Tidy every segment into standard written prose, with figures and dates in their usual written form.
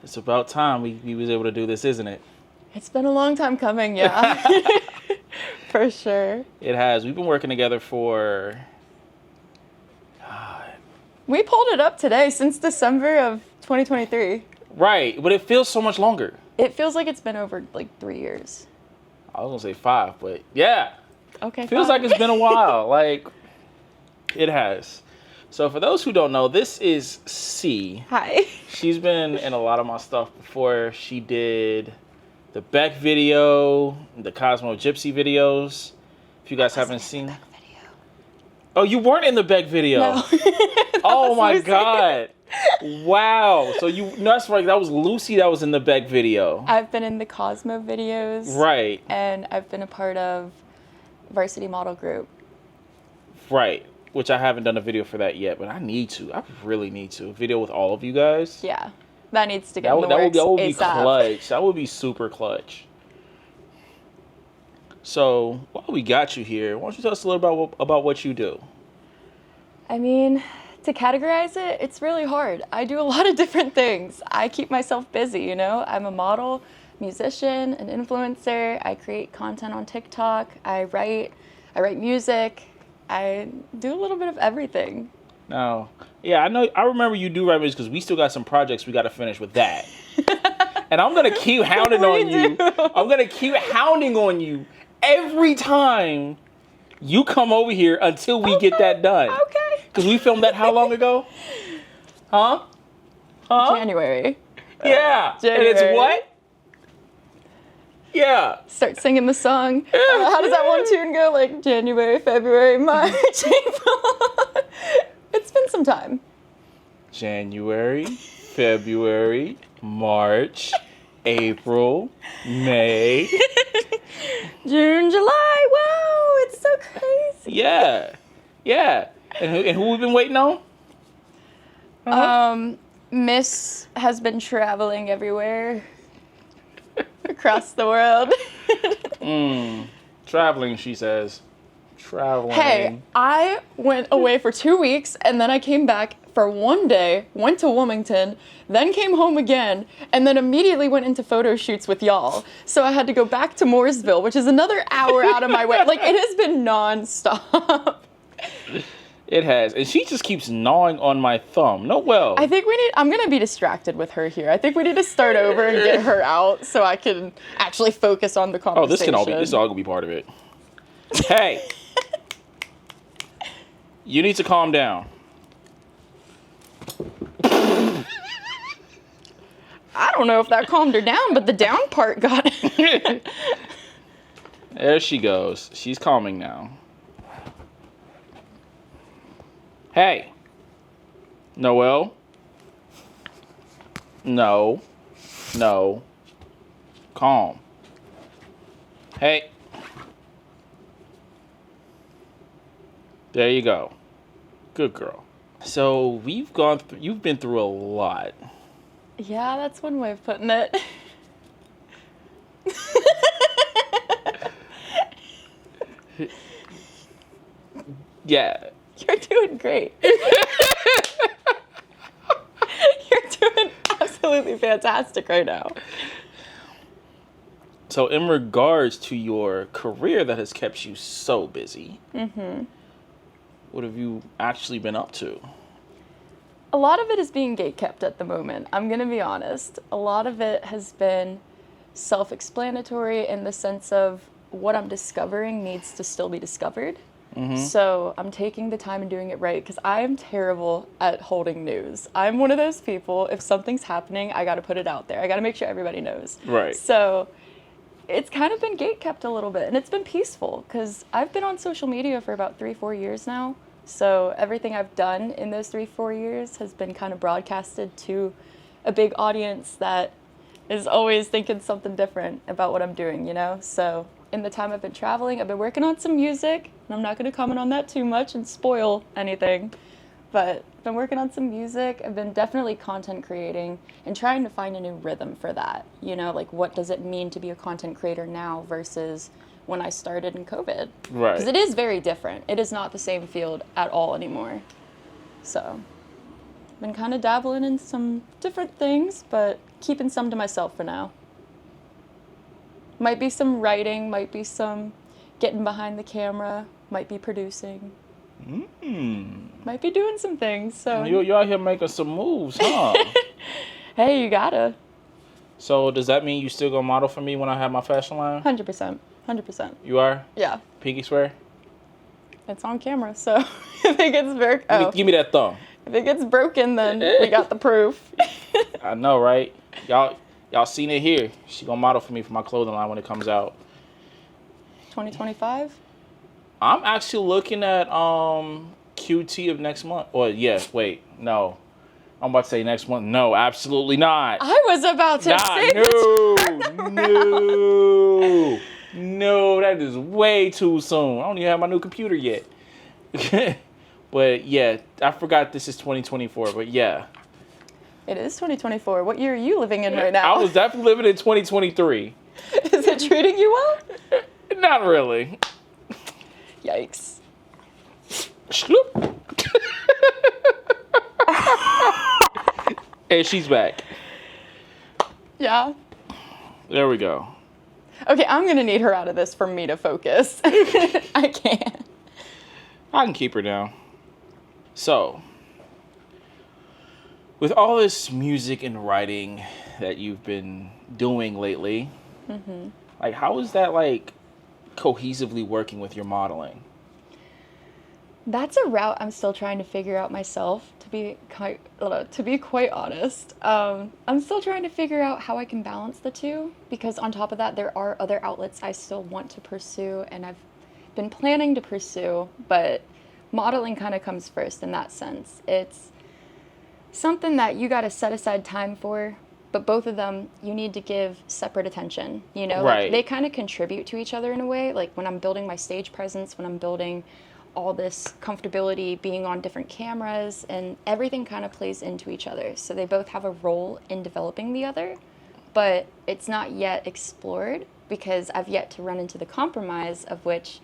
It's about time we was able to do this, isn't it? It's been a long time coming, yeah. For sure. It has. We've been working together for... God. We pulled it up today since December of 2023. Right, but it feels so much longer. It feels like it's been over like 3 years. I was gonna say 5, but yeah. Okay. Feels like it's been a while. Like, it has. So for those who don't know, this is C. Hi. She's been in a lot of my stuff before. She did the Beck video, the Cosmo Gypsy videos. If you guys haven't seen... Beck video. Oh, you weren't in the Beck video? No. Oh my God. Wow. So you... No, that's right. That was Lucy that was in the Beck video. I've been in the Cosmo videos. Right. And I've been a part of Varsity Model Group. Right. Which I haven't done a video for that yet, but I need to. I really need to. A video with all of you guys. Yeah. That needs to get in the that works would be ASAP. clutch. That would be super clutch. So, while we got you here, why don't you tell us a little about what you do? I mean, to categorize it, it's really hard. I do a lot of different things. I keep myself busy, you know? I'm a model, musician, an influencer. I create content on TikTok. I write music. I do a little bit of everything. No. Yeah, I remember you do write music because we still got some projects we got to finish with that. And I'm going to keep hounding on you. I'm going to keep hounding on you every time you come over here until we get that done. Okay. Because we filmed that how long ago? Huh? January. Yeah. January. And it's what? Yeah. Start singing the song. How does that one tune go? Like January, February, March, April. It's been some time. January, February, March, April, May. June, July. Wow, it's so crazy. Yeah. Yeah. And who we've been waiting on? Miss has been traveling everywhere. Across the world. Traveling, she says. Traveling. Hey, I went away for 2 weeks and then I came back for 1 day, went to Wilmington, then came home again, and then immediately went into photo shoots with y'all. So I had to go back to Mooresville, which is another hour out of my way. Like, it has been nonstop. It has. And she just keeps gnawing on my thumb. No, well. I think I'm going to be distracted with her here. I think we need to start over and get her out so I can actually focus on the conversation. Oh, this is all going to be part of it. Hey. You need to calm down. I don't know if that calmed her down, but the down part got it. There she goes. She's calming now. Hey. Noelle. No. No. Calm. Hey. There you go. Good girl. So you've been through a lot. Yeah, that's one way of putting it. Yeah. You're doing great. You're doing absolutely fantastic right now. So in regards to your career that has kept you so busy, what have you actually been up to? A lot of it is being gatekept at the moment. I'm going to be honest. A lot of it has been self-explanatory in the sense of what I'm discovering needs to still be discovered. So I'm taking the time and doing it right because I am terrible at holding news. I'm one of those people, if something's happening, I got to put it out there. I got to make sure everybody knows. Right. So it's kind of been gatekept a little bit, and it's been peaceful because I've been on social media for about 3-4 years now. So everything I've done in those 3-4 years has been kind of broadcasted to a big audience that is always thinking something different about what I'm doing, you know? So in the time I've been traveling, I've been working on some music, and I'm not going to comment on that too much and spoil anything, but I've been working on some music. I've been definitely content creating and trying to find a new rhythm for that. You know, like what does it mean to be a content creator now versus when I started in COVID? Right. Because it is very different. It is not the same field at all anymore. So. Been kind of dabbling in some different things, but keeping some to myself for now. Might be some writing, might be some getting behind the camera, might be producing. Might be doing some things. So You out here making some moves, huh? hey, you gotta. So does that mean you still gonna model for me when I have my fashion line? 100%. 100%. You are? Yeah. Pinky swear? It's on camera, so if it gets Give me that thumb. If it gets broken, then we got the proof. I know, right? Y'all seen it here. She gonna model for me for my clothing line when it comes out. 2025? I'm actually looking at QT of next month. Or yes, wait, no. I'm about to say next month. No, absolutely not. I was about to say no, that is way too soon. I don't even have my new computer yet. But yeah, I forgot this is 2024. But yeah, it is 2024. What year are you living in right now? I was definitely living in 2023. Is it treating you well? Not really. Yikes. Shloop. And she's back. Yeah. There we go. Okay, I'm gonna need her out of this for me to focus. I can't. I can keep her down. So, with all this music and writing that you've been doing lately, like how is that like cohesively working with your modeling? That's a route I'm still trying to figure out myself, to be quite honest. I'm still trying to figure out how I can balance the two, because on top of that, there are other outlets I still want to pursue and I've been planning to pursue, but modeling kind of comes first in that sense. It's something that you got to set aside time for, but both of them you need to give separate attention, you know? Right. Like, they kind of contribute to each other in a way. Like when I'm building my stage presence, when I'm building all this comfortability being on different cameras, and everything kind of plays into each other. So they both have a role in developing the other, but it's not yet explored because I've yet to run into the compromise of which,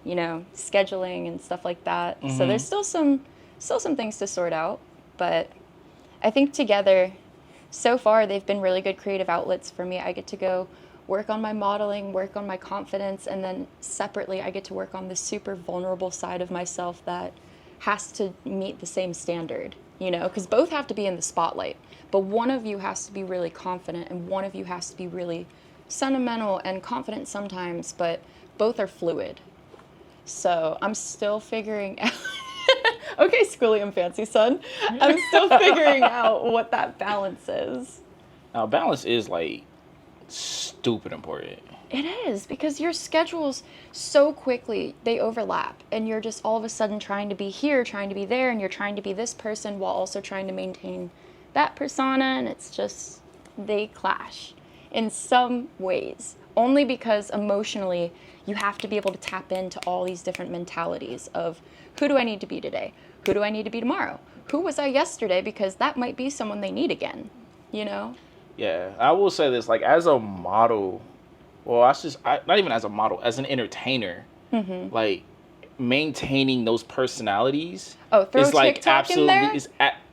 you know, scheduling and stuff like that. So there's still some things to sort out, but I think together, so far, they've been really good creative outlets for me. I get to go work on my modeling, work on my confidence, and then separately, I get to work on the super vulnerable side of myself that has to meet the same standard, you know, because both have to be in the spotlight, but one of you has to be really confident and one of you has to be really sentimental and confident sometimes, but both are fluid. So I'm still figuring out, okay, Squilliam Fancy Son, I'm still figuring out what that balance is. Now, balance is like stupid important. It is, because your schedules so quickly, they overlap, and you're just all of a sudden trying to be here, trying to be there, and you're trying to be this person while also trying to maintain that persona, and it's just, they clash in some ways, only because emotionally you have to be able to tap into all these different mentalities of who do I need to be today? Who do I need to be tomorrow? Who was I yesterday? Because that might be someone they need again, you know? Yeah, I will say this, like as a model, well, not even as a model, as an entertainer, like maintaining those personalities Throw is like TikTok in there?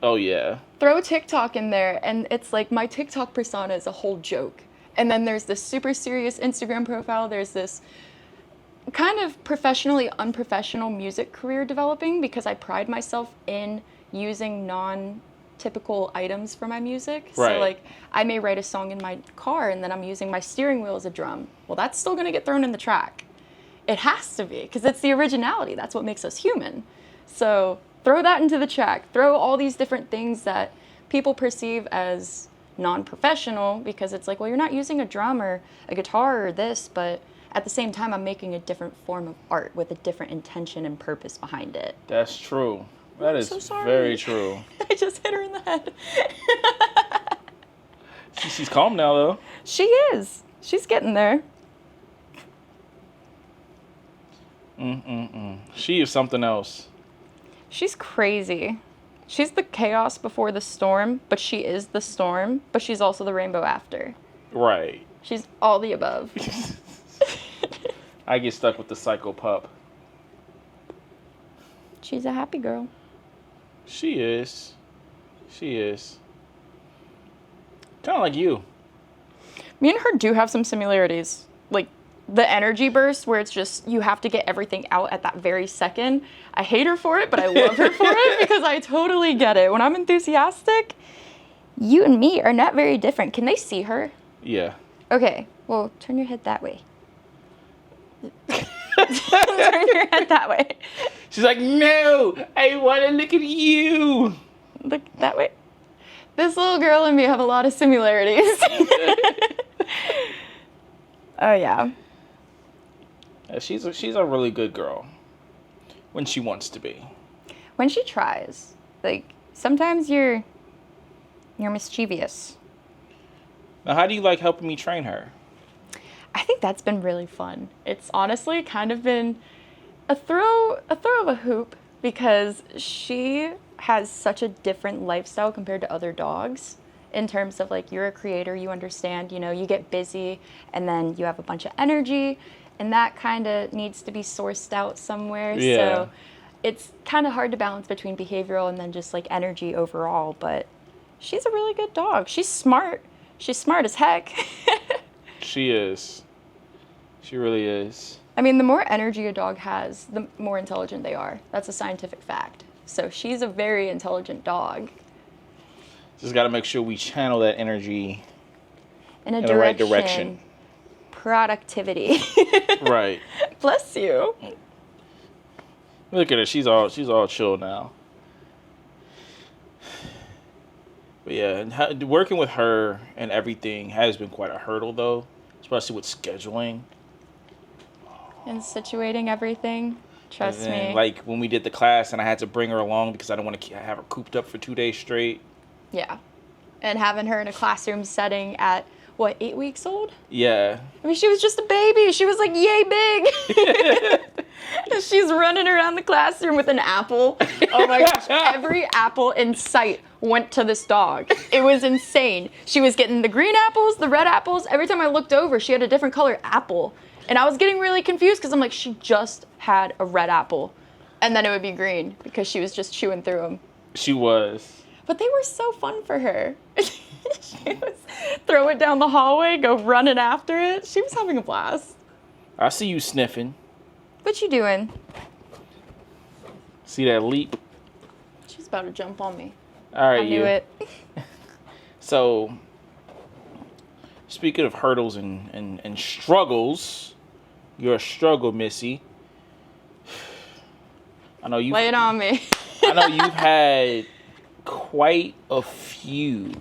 Oh yeah. Throw TikTok in there, and it's like my TikTok persona is a whole joke. And then there's this super serious Instagram profile. There's this kind of professionally unprofessional music career developing because I pride myself in using non-typical items for my music. Right. So like I may write a song in my car and then I'm using my steering wheel as a drum. Well, that's still going to get thrown in the track. It has to be, because it's the originality. That's what makes us human. So throw that into the track. Throw all these different things that people perceive as non-professional, because it's like, well, you're not using a drum or a guitar or this, but at the same time, I'm making a different form of art with a different intention and purpose behind it. That's true. That is so sorry. very true. I just hit her in the head. She's calm now, though. She is. She's getting there. She is something else. She's crazy. She's the chaos before the storm, but she is the storm, but she's also the rainbow after. Right. She's all the above. I get stuck with the psycho pup. She's a happy girl. She is. She is. Kind of like you. Me and her do have some similarities. Like the energy burst where it's just you have to get everything out at that very second. I hate her for it, but I love her for it because I totally get it. When I'm enthusiastic, you and me are not very different. Can they see her? Yeah. Okay, well, turn your head that way. Turn your head that way. She's like, no, I want to look at you. Look that way. This little girl and me have a lot of similarities. Oh, yeah. She's a really good girl when she wants to be. When she tries. Like, sometimes you're mischievous. Now, how do you like helping me train her? I think that's been really fun. It's honestly kind of been a throw of a hoop because she has such a different lifestyle compared to other dogs in terms of like you're a creator, you understand, you know, you get busy and then you have a bunch of energy and that kind of needs to be sourced out somewhere. Yeah. So it's kind of hard to balance between behavioral and then just like energy overall, but she's a really good dog. She's smart. She's smart as heck. She is. She really is. I mean, the more energy a dog has, the more intelligent they are. That's a scientific fact. So she's a very intelligent dog. Just got to make sure we channel that energy in the right direction. Productivity. Right. Bless you. Look at her. She's all chill now. But yeah, and working with her and everything has been quite a hurdle, though, especially with scheduling. And situating everything. Trust me. Like when we did the class and I had to bring her along because I don't want to have her cooped up for 2 days straight. Yeah. And having her in a classroom setting at, 8 weeks old? Yeah. I mean, she was just a baby. She was like, yay big. She's running around the classroom with an apple. Oh my gosh. Every apple in sight went to this dog. It was insane. She was getting the green apples, the red apples. Every time I looked over, she had a different color apple. And I was getting really confused because I'm like, she just had a red apple. And then it would be green because she was just chewing through them. She was. But they were so fun for her. She was throw it down the hallway, go running after it. She was having a blast. I see you sniffing. What you doing? See that leap? She's about to jump on me. All right, I knew it. So, speaking of hurdles and struggles, you're a struggle, Missy. I know you. Lay it on me. I know you've had quite a few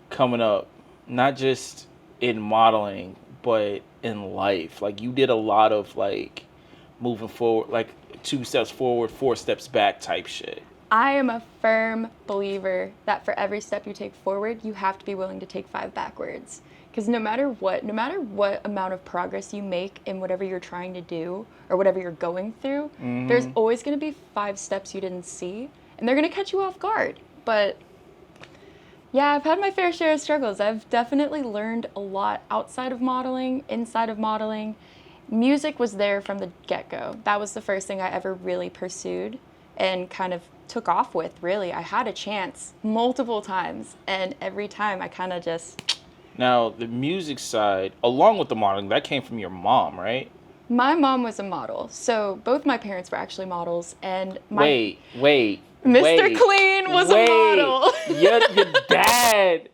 coming up, not just in modeling, but in life. Like you did a lot of like moving forward, like 2 steps forward, 4 steps back type shit. I am a firm believer that for every step you take forward, you have to be willing to take 5 backwards. Because no matter what amount of progress you make in whatever you're trying to do or whatever you're going through, there's always going to be 5 steps you didn't see, and they're going to catch you off guard. But yeah, I've had my fair share of struggles. I've definitely learned a lot outside of modeling, inside of modeling. Music was there from the get-go. That was the first thing I ever really pursued and kind of took off with, really. I had a chance multiple times, and every time I kind of just... Now, the music side, along with the modeling, that came from your mom, right? My mom was a model, so both my parents were actually models, and my... Wait. Mr. Clean was a model. Your dad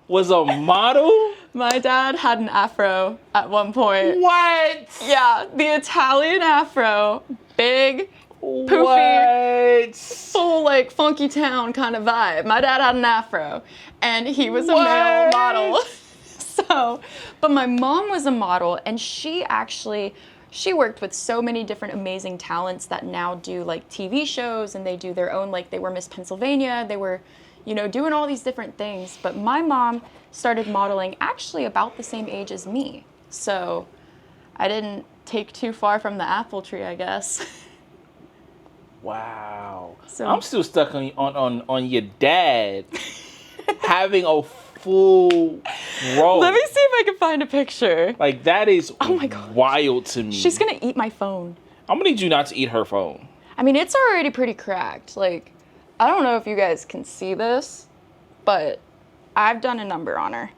was a model? My dad had an afro at one point. What? Yeah, the Italian afro, big, poofy, what? full like funky town kind of vibe. My dad had an afro, and he was a male model. So, but my mom was a model, and she worked with so many different amazing talents that now do like TV shows, and they do their own, like they were Miss Pennsylvania, they were, doing all these different things. But my mom started modeling actually about the same age as me. So I didn't take too far from the apple tree, I guess. Wow. So I'm still stuck on your dad having a full role. let me see if I can find a picture. Like that is Oh my God. wild to me. She's gonna eat my phone. I'm gonna need you not to eat her phone. I mean, it's already pretty cracked. Like, I don't know if you guys can see this, but I've done a number on her.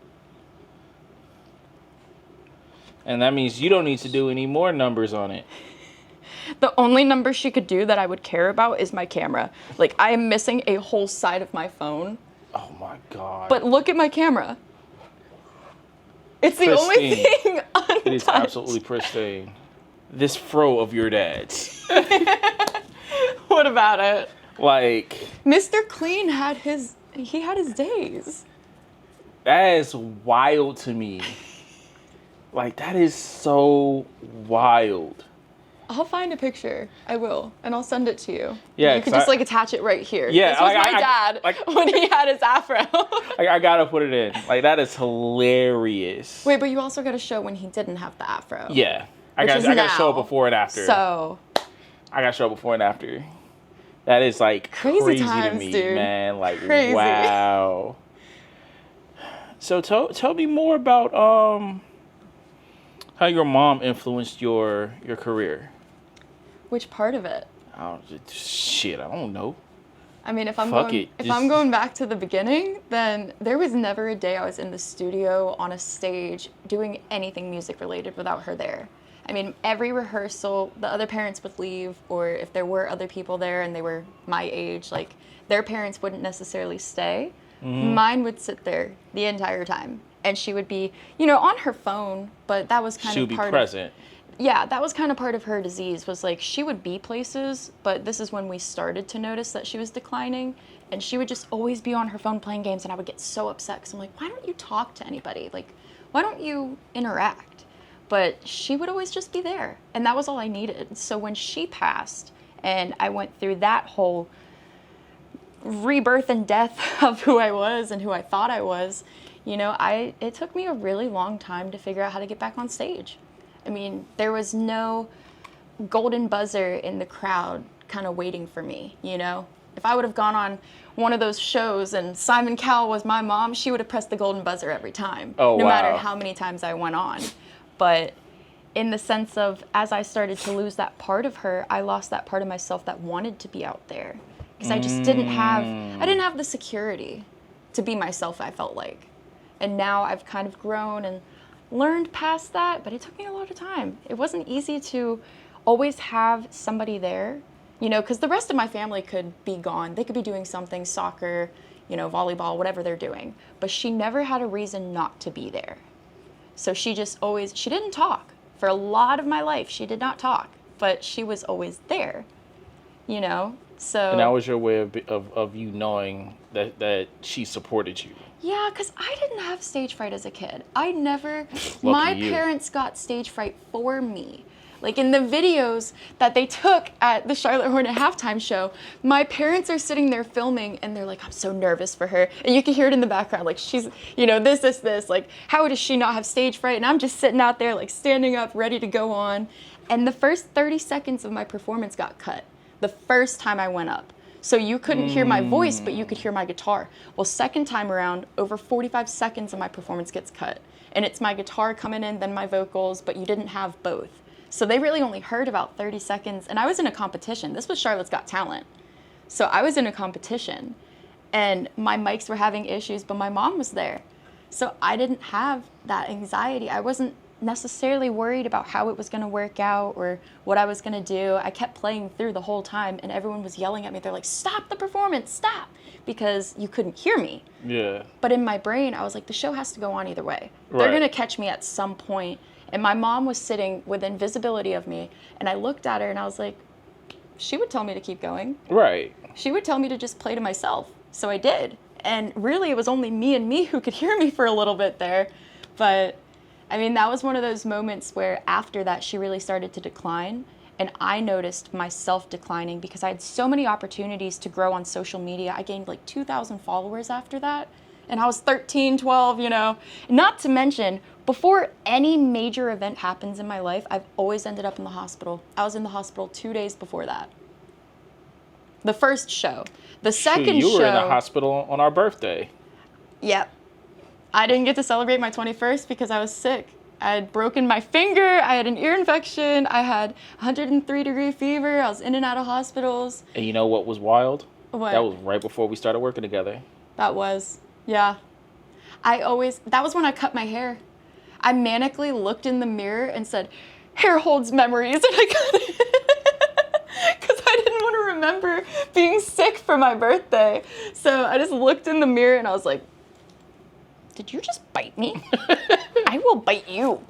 And that means you don't need to do any more numbers on it. The only number she could do that I would care about is my camera. Like, I am missing a whole side of my phone. Oh my God. But look at my camera. It's the only thing untouched. It is absolutely pristine. This fro of your dad's. What about it? Like, Mr. Clean had his days. that is wild to me. Like, that is so wild. I'll find a picture. I will, and I'll send it to you. Yeah, you can just attach it right here. Yeah, this was my dad when he had his afro. I gotta put it in. Like, that is hilarious. Wait, but you also got to show when he didn't have the afro. Yeah, I gotta show before and after. So I gotta show before and after. That is like crazy times, to me, dude. man. Like, crazy. Wow. So tell me more about how your mom influenced your career. Which part of it? Shit, I don't know. I mean, if I'm Fuck going back to the beginning, then there was never a day I was in the studio on a stage doing anything music related without her there. I mean, every rehearsal, the other parents would leave, or if there were other people there and they were my age, like, their parents wouldn't necessarily stay. Mm-hmm. Mine would sit there the entire time. And she would be, on her phone, but that was kind of part of... She would be present. Yeah, that was kind of part of her disease, was like, she would be places, but this is when we started to notice that she was declining, and she would just always be on her phone playing games, and I would get so upset, because I'm like, why don't you talk to anybody? Like, why don't you interact? But she would always just be there, and that was all I needed. So when she passed, and I went through that whole rebirth and death of who I was and who I thought I was, it took me a really long time to figure out how to get back on stage. I mean, there was no golden buzzer in the crowd kind of waiting for me, If I would have gone on one of those shows and Simon Cowell was my mom, she would have pressed the golden buzzer every time, no matter how many times I went on. But in the sense of, as I started to lose that part of her, I lost that part of myself that wanted to be out there. Because I just didn't have the security to be myself, I felt like. And now I've kind of grown and learned past that, but it took me a lot of time. It wasn't easy to always have somebody there, because the rest of my family could be gone. They could be doing something, soccer, volleyball, whatever they're doing. But she never had a reason not to be there. So she didn't talk. For a lot of my life, she did not talk, but she was always there, So. And that was your way of you knowing that she supported you. Yeah, because I didn't have stage fright as a kid. My parents got stage fright for me. Like, in the videos that they took at the Charlotte Hornet halftime show, my parents are sitting there filming, and they're like, I'm so nervous for her. And you can hear it in the background, like, she's, this. Like, how does she not have stage fright? And I'm just sitting out there, like, standing up, ready to go on. And the first 30 seconds of my performance got cut the first time I went up. So you couldn't hear my voice, but you could hear my guitar. Well, second time around, over 45 seconds of my performance gets cut. And it's my guitar coming in, then my vocals, but you didn't have both. So they really only heard about 30 seconds. And I was in a competition. This was Charlotte's Got Talent. So I was in a competition, and my mics were having issues, but my mom was there. So I didn't have that anxiety. I wasn't necessarily worried about how it was going to work out or what I was going to do. I kept playing through the whole time, and everyone was yelling at me. They're like, stop the performance, stop, because you couldn't hear me. Yeah. But in my brain, I was like, the show has to go on either way. Right. They're going to catch me at some point. And my mom was sitting within visibility of me, and I looked at her and I was like, she would tell me to keep going. Right. She would tell me to just play to myself. So I did. And really, it was only me and me who could hear me for a little bit there. But I mean, that was one of those moments where after that, she really started to decline. And I noticed myself declining because I had so many opportunities to grow on social media. I gained like 2,000 followers after that. And I was 13, 12, Not to mention, before any major event happens in my life, I've always ended up in the hospital. I was in the hospital 2 days before that. The first show. The second show... You were in the hospital on our birthday. Yep. I didn't get to celebrate my 21st because I was sick. I had broken my finger, I had an ear infection, I had 103-degree fever, I was in and out of hospitals. And you know what was wild? What? That was right before we started working together. That was. Yeah. That was when I cut my hair. I manically looked in the mirror and said, hair holds memories, and I cut it. Because I didn't want to remember being sick for my birthday. So I just looked in the mirror and I was like, did you just bite me? I will bite you.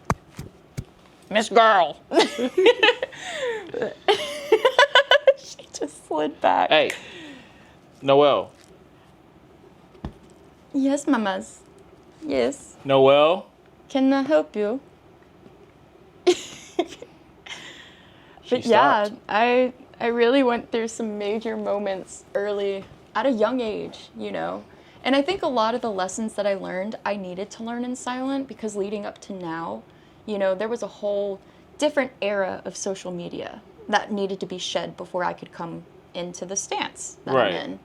Miss Girl. She just slid back. Hey, Noelle. Yes, mamas. Yes. Noelle. Can I help you? But She yeah, stopped. I really went through some major moments early, at a young age, you know. And I think a lot of the lessons that I learned, I needed to learn in silent, because leading up to now, you know, there was a whole different era of social media that needed to be shed before I could come into the stance that Right. I'm in.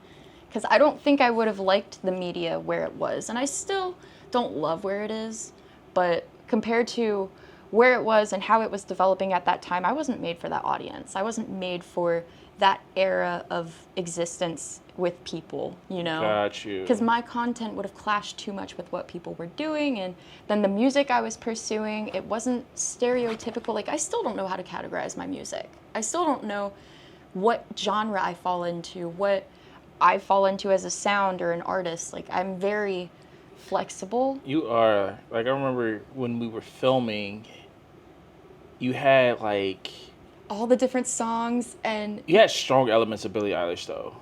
Because I don't think I would have liked the media where it was. And I still don't love where it is. But compared to where it was and how it was developing at that time, I wasn't made for that audience. I wasn't made for that era of existence with people, you know? Got you. Because my content would have clashed too much with what people were doing. And then the music I was pursuing, it wasn't stereotypical. Like, I still don't know how to categorize my music. I still don't know what genre I fall into, what I fall into as a sound or an artist. Like, I'm very flexible. You are, like, I remember when we were filming, you had, like... All the different songs, and You had strong elements of Billie Eilish, though.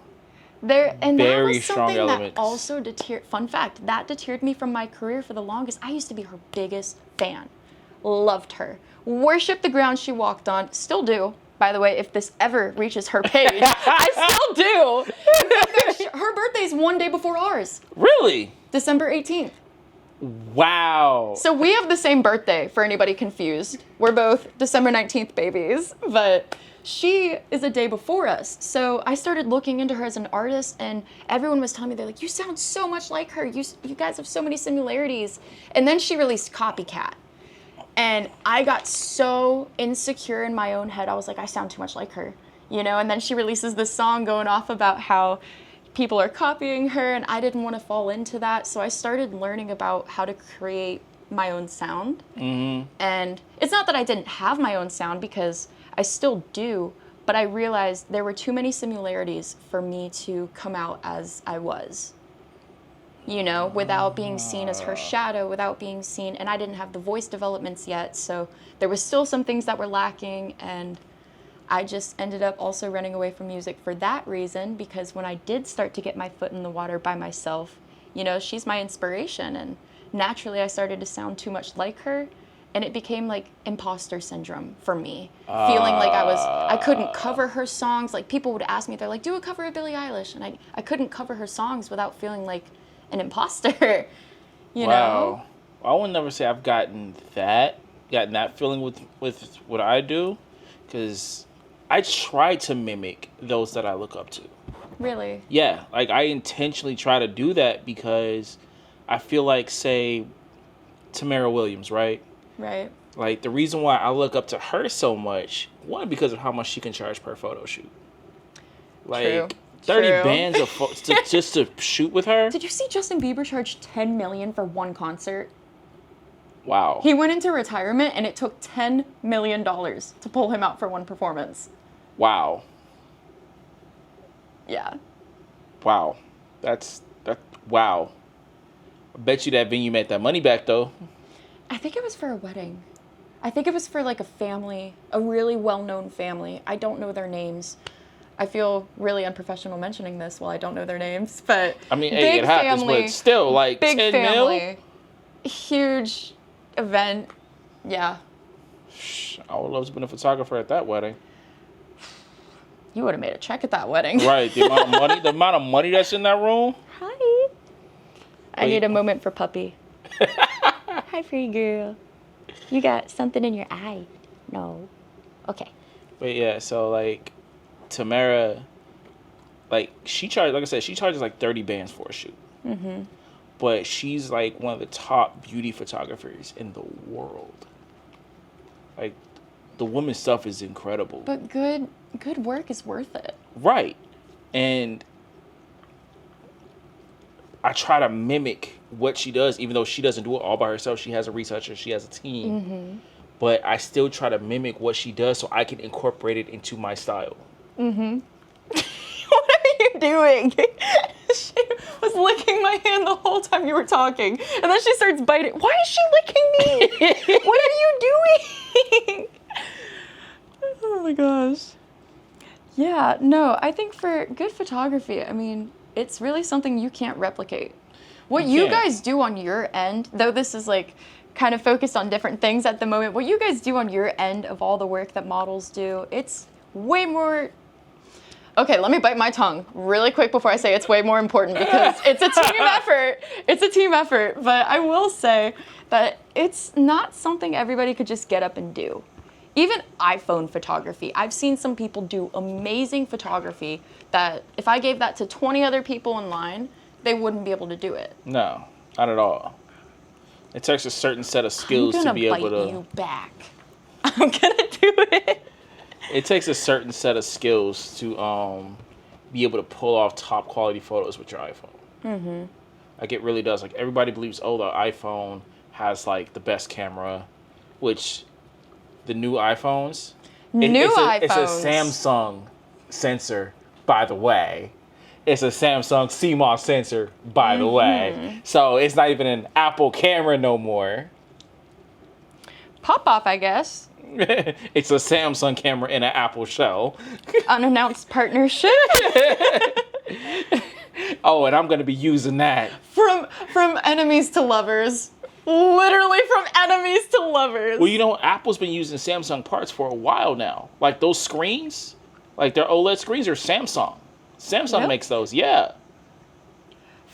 that Very was strong something elements. that also deterred. Fun fact, that deterred me from my career for the longest. I used to be her biggest fan. Loved her. Worshipped the ground she walked on. Still do. By the way, if this ever reaches her page, I still do. In fact, her birthday's one day before ours, Really? December 18th. Wow. So we have the same birthday, for anybody confused. We're both December 19th babies, but she is a day before us. So I started looking into her as an artist, and everyone was telling me, they're like, you sound so much like her. You guys have so many similarities. And then she released Copycat. And I got so insecure in my own head. I was like, I sound too much like her, you know? And then she releases this song going off about how people are copying her, and I didn't want to fall into that. So I started learning about how to create my own sound. Mm-hmm. And it's not that I didn't have my own sound, because I still do, but I realized there were too many similarities for me to come out as I was. You know, without being seen as her shadow, without being seen, and I didn't have the voice developments yet, so there was still some things that were lacking, and I just ended up also running away from music for that reason, because when I did start to get my foot in the water by myself, you know, she's my inspiration, and naturally I started to sound too much like her, and it became like imposter syndrome for me, feeling like I couldn't cover her songs. Like, people would ask me, they're like, do a cover of Billie Eilish, and I couldn't cover her songs without feeling like an imposter, you know? I would never say I've gotten that feeling with what I do, because I try to mimic those that I look up to. Really? Yeah, like, I intentionally try to do that because I feel like, say, Tamara Williams, right? Right. Like, the reason why I look up to her so much, one, because of how much she can charge per photo shoot. Like, True. 30 True. bands just to shoot with her. Did you see Justin Bieber charge $10 million for one concert? Wow. He went into retirement, and it took $10 million to pull him out for one performance. Wow. Yeah. Wow. Wow. I bet you that venue made that money back, though. I think it was for a wedding. I think it was for like a family, a really well-known family. I don't know their names. I feel really unprofessional mentioning this while I don't know their names, but I mean, hey, it happens, but still, like, big 10 family, mil? huge event. Yeah. I would love to be a photographer at that wedding. You would have made a check at that wedding. Right, the amount of money that's in that room. Hi. I Wait. need a moment for puppy. Hi, pretty girl. You got something in your eye. No. Okay. But yeah, so, like, Tamara, like, she charges like 30 bands for a shoot. Mm-hmm. But she's like one of the top beauty photographers in the world. Like, the woman's stuff is incredible. But good work is worth it. Right. And I try to mimic what she does, even though she doesn't do it all by herself. She has a researcher, she has a team. Mm-hmm. But I still try to mimic what she does so I can incorporate it into my style. Mm-hmm. What are you doing? She was licking my hand the whole time you were talking. And then she starts biting. Why is she licking me? What are you doing? Oh my gosh. Yeah, no, I think for good photography, I mean, it's really something you can't replicate. What you guys do on your end, though this is like kind of focused on different things at the moment, what you guys do on your end of all the work that models do, it's way more... Okay, let me bite my tongue really quick before I say it's way more important because it's a team effort. It's a team effort, but I will say that it's not something everybody could just get up and do. Even iPhone photography. I've seen some people do amazing photography that if I gave that to 20 other people in line, they wouldn't be able to do it. No, not at all. It takes a certain set of skills to be able to... I'm gonna bite you back. I'm gonna do it. It takes a certain set of skills to be able to pull off top quality photos with your iPhone. Mm-hmm. Like it really does. Like everybody believes, oh, the iPhone has like the best camera, which the new iPhones, it's a Samsung sensor, by the way. It's a Samsung CMOS sensor, by the way. So it's not even an Apple camera no more. Pop off, I guess. It's a Samsung camera in an Apple shell. Unannounced partnership. Oh, and I'm going to be using that. From enemies to lovers. Literally from enemies to lovers. Well, you know, Apple's been using Samsung parts for a while now. Like those screens, like their OLED screens are Samsung. Samsung makes those, yeah.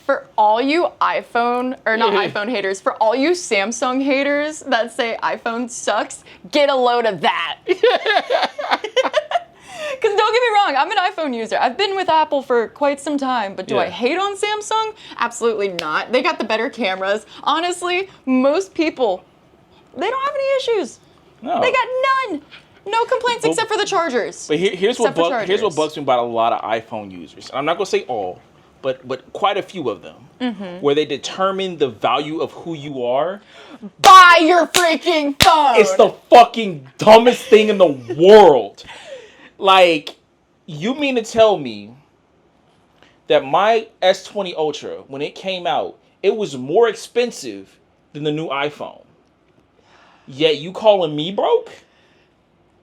For all you iPhone, or not iPhone haters, for all you Samsung haters that say iPhone sucks, get a load of that. Because don't get me wrong, I'm an iPhone user. I've been with Apple for quite some time, but do I hate on Samsung? Absolutely not. They got the better cameras. Honestly, most people, they don't have any issues. No. They got none. No complaints except for the chargers. But here's what bugs me about a lot of iPhone users. And I'm not going to say all, but quite a few of them, where they determine the value of who you are. Buy your freaking phone! It's the fucking dumbest thing in the world. Like, you mean to tell me that my S20 Ultra, when it came out, it was more expensive than the new iPhone. Yet you calling me broke?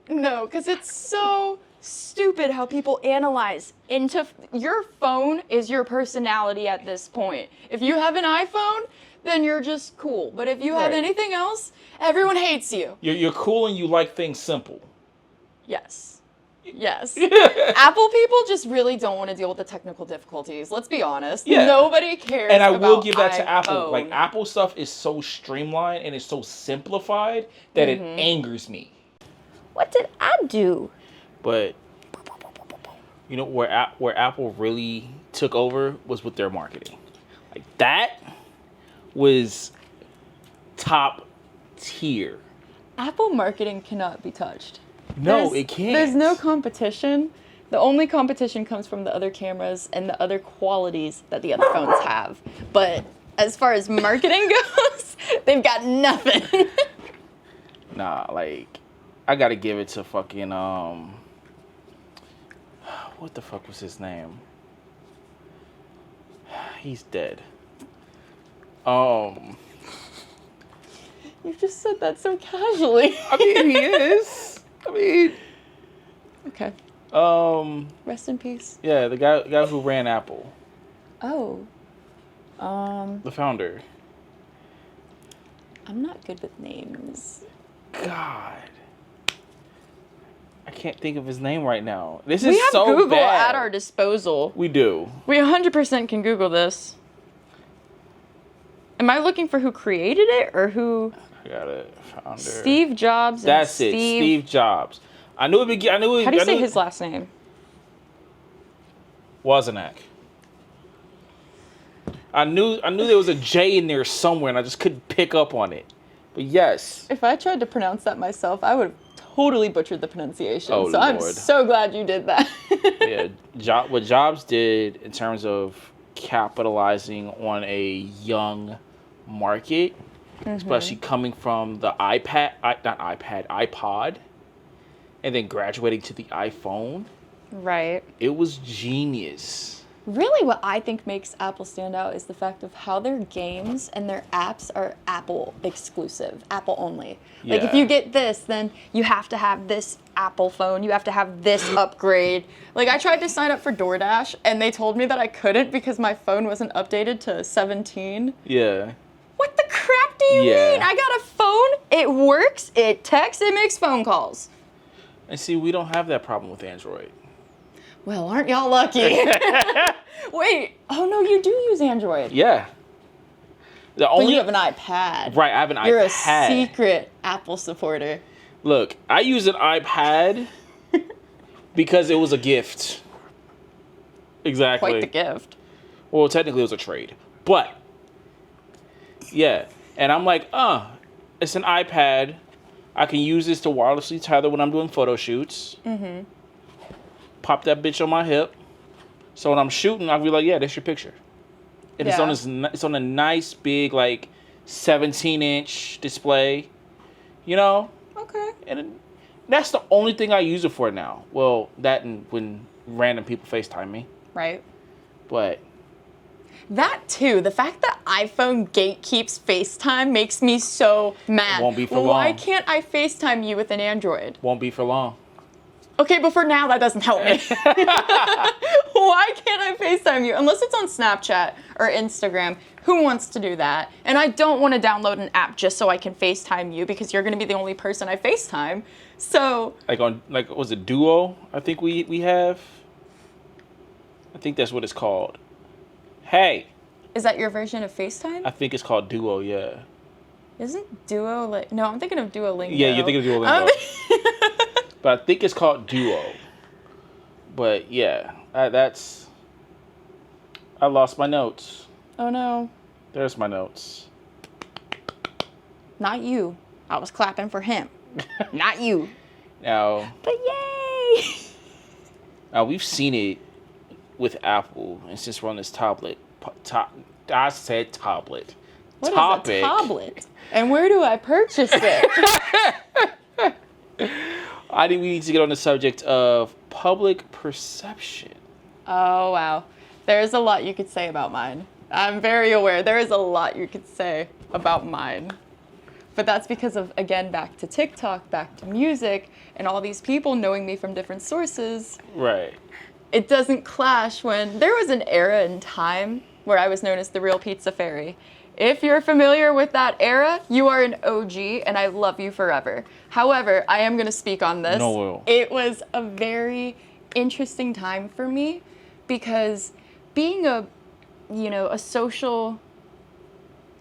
No, because it's so stupid how people analyze into... Your phone is your personality at this point. If you have an iPhone, then you're just cool. But if you have anything else, everyone hates you. You're cool and you like things simple. Yes. Yes. Apple people just really don't want to deal with the technical difficulties. Let's be honest. Yeah. Nobody cares. And I will about give that to Apple. iPhone. Like, Apple stuff is so streamlined and it's so simplified that it angers me. What did I do? But you know where Apple really took over was with their marketing. Like that was top tier. Apple marketing cannot be touched. No, it can't. There's no competition. The only competition comes from the other cameras and the other qualities that the other phones have. But as far as marketing goes, they've got nothing. Nah, like, I gotta give it to fucking, what the fuck was his name? He's dead. You just said that so casually. I mean, he is. I mean, okay. Rest in peace. Yeah, the guy who ran Apple. Oh. The founder. I'm not good with names. God. I can't think of his name right now. This we is have so Google bad. at our disposal. We do. We 100% can Google this. Am I looking for who created it or who? I got it. Founder. Steve Jobs. That's it. Steve Jobs. I knew it. How do you say his last name? Wozniak. I knew there was a J in there somewhere, and I just couldn't pick up on it. But yes. If I tried to pronounce that myself, I would have totally butchered the pronunciation. Oh, so Lord. I'm so glad you did that. Yeah, what Jobs did in terms of capitalizing on a young market, especially coming from the iPod, and then graduating to the iPhone. Right. It was genius. Really, what I think makes Apple stand out is the fact of how their games and their apps are Apple exclusive, Apple only. Like, if Yeah. you get this, then you have to have this Apple phone, you have to have this upgrade. Like, I tried to sign up for DoorDash, and they told me that I couldn't because my phone wasn't updated to 17. Yeah. What the crap do you Yeah. mean? I got a phone, it works, it texts, it makes phone calls. And see, we don't have that problem with Android. Well, aren't y'all lucky? Wait, oh no, you do use Android. Yeah. The But only you have an iPad. right, I have an You're iPad. a secret Apple supporter. Look, I use an iPad because it was a gift. Exactly. Quite the gift. Well, technically it was a trade. But yeah. And I'm like, it's an iPad. I can use this to wirelessly tether when I'm doing photo shoots. Mm-hmm. Pop that bitch on my hip. So when I'm shooting, I'll be like, yeah, that's your picture. And Yeah. it's on a nice big, like, 17-inch display. You know? Okay. And that's the only thing I use it for now. Well, that and when random people FaceTime me. Right. But That too, the fact that iPhone gatekeeps FaceTime makes me so mad. Won't be for Why long. can't I FaceTime you with an Android? won't be for long. Okay, but for now, that doesn't help me. Why can't I FaceTime you? Unless it's on Snapchat or Instagram. Who wants to do that? And I don't want to download an app just so I can FaceTime you because you're going to be the only person I FaceTime. So, Was it Duo? I think we have. I think that's what it's called. Hey, is that your version of FaceTime? I think it's called Duo. Yeah. Isn't Duo like... No, I'm thinking of Duolingo. Yeah, you're thinking of Duolingo. But I think it's called Duo. But yeah, I lost my notes. Oh no. There's my notes. Not you. I was clapping for him. Not you. Now But yay! we've seen it with Apple, and since we're on this tablet, I said tablet. What Topic. is a tablet? And where do I purchase it? I think we need to get on the subject of public perception. Oh, wow. There's a lot you could say about mine. I'm very aware. There is a lot you could say about mine. But that's because of, again, back to TikTok, back to music, and all these people knowing me from different sources. Right. It doesn't clash when there was an era in time where I was known as the real pizza fairy. If you're familiar with that era, you are an OG, and I love you forever. However, I am going to speak on this. No will. It was a very interesting time for me because being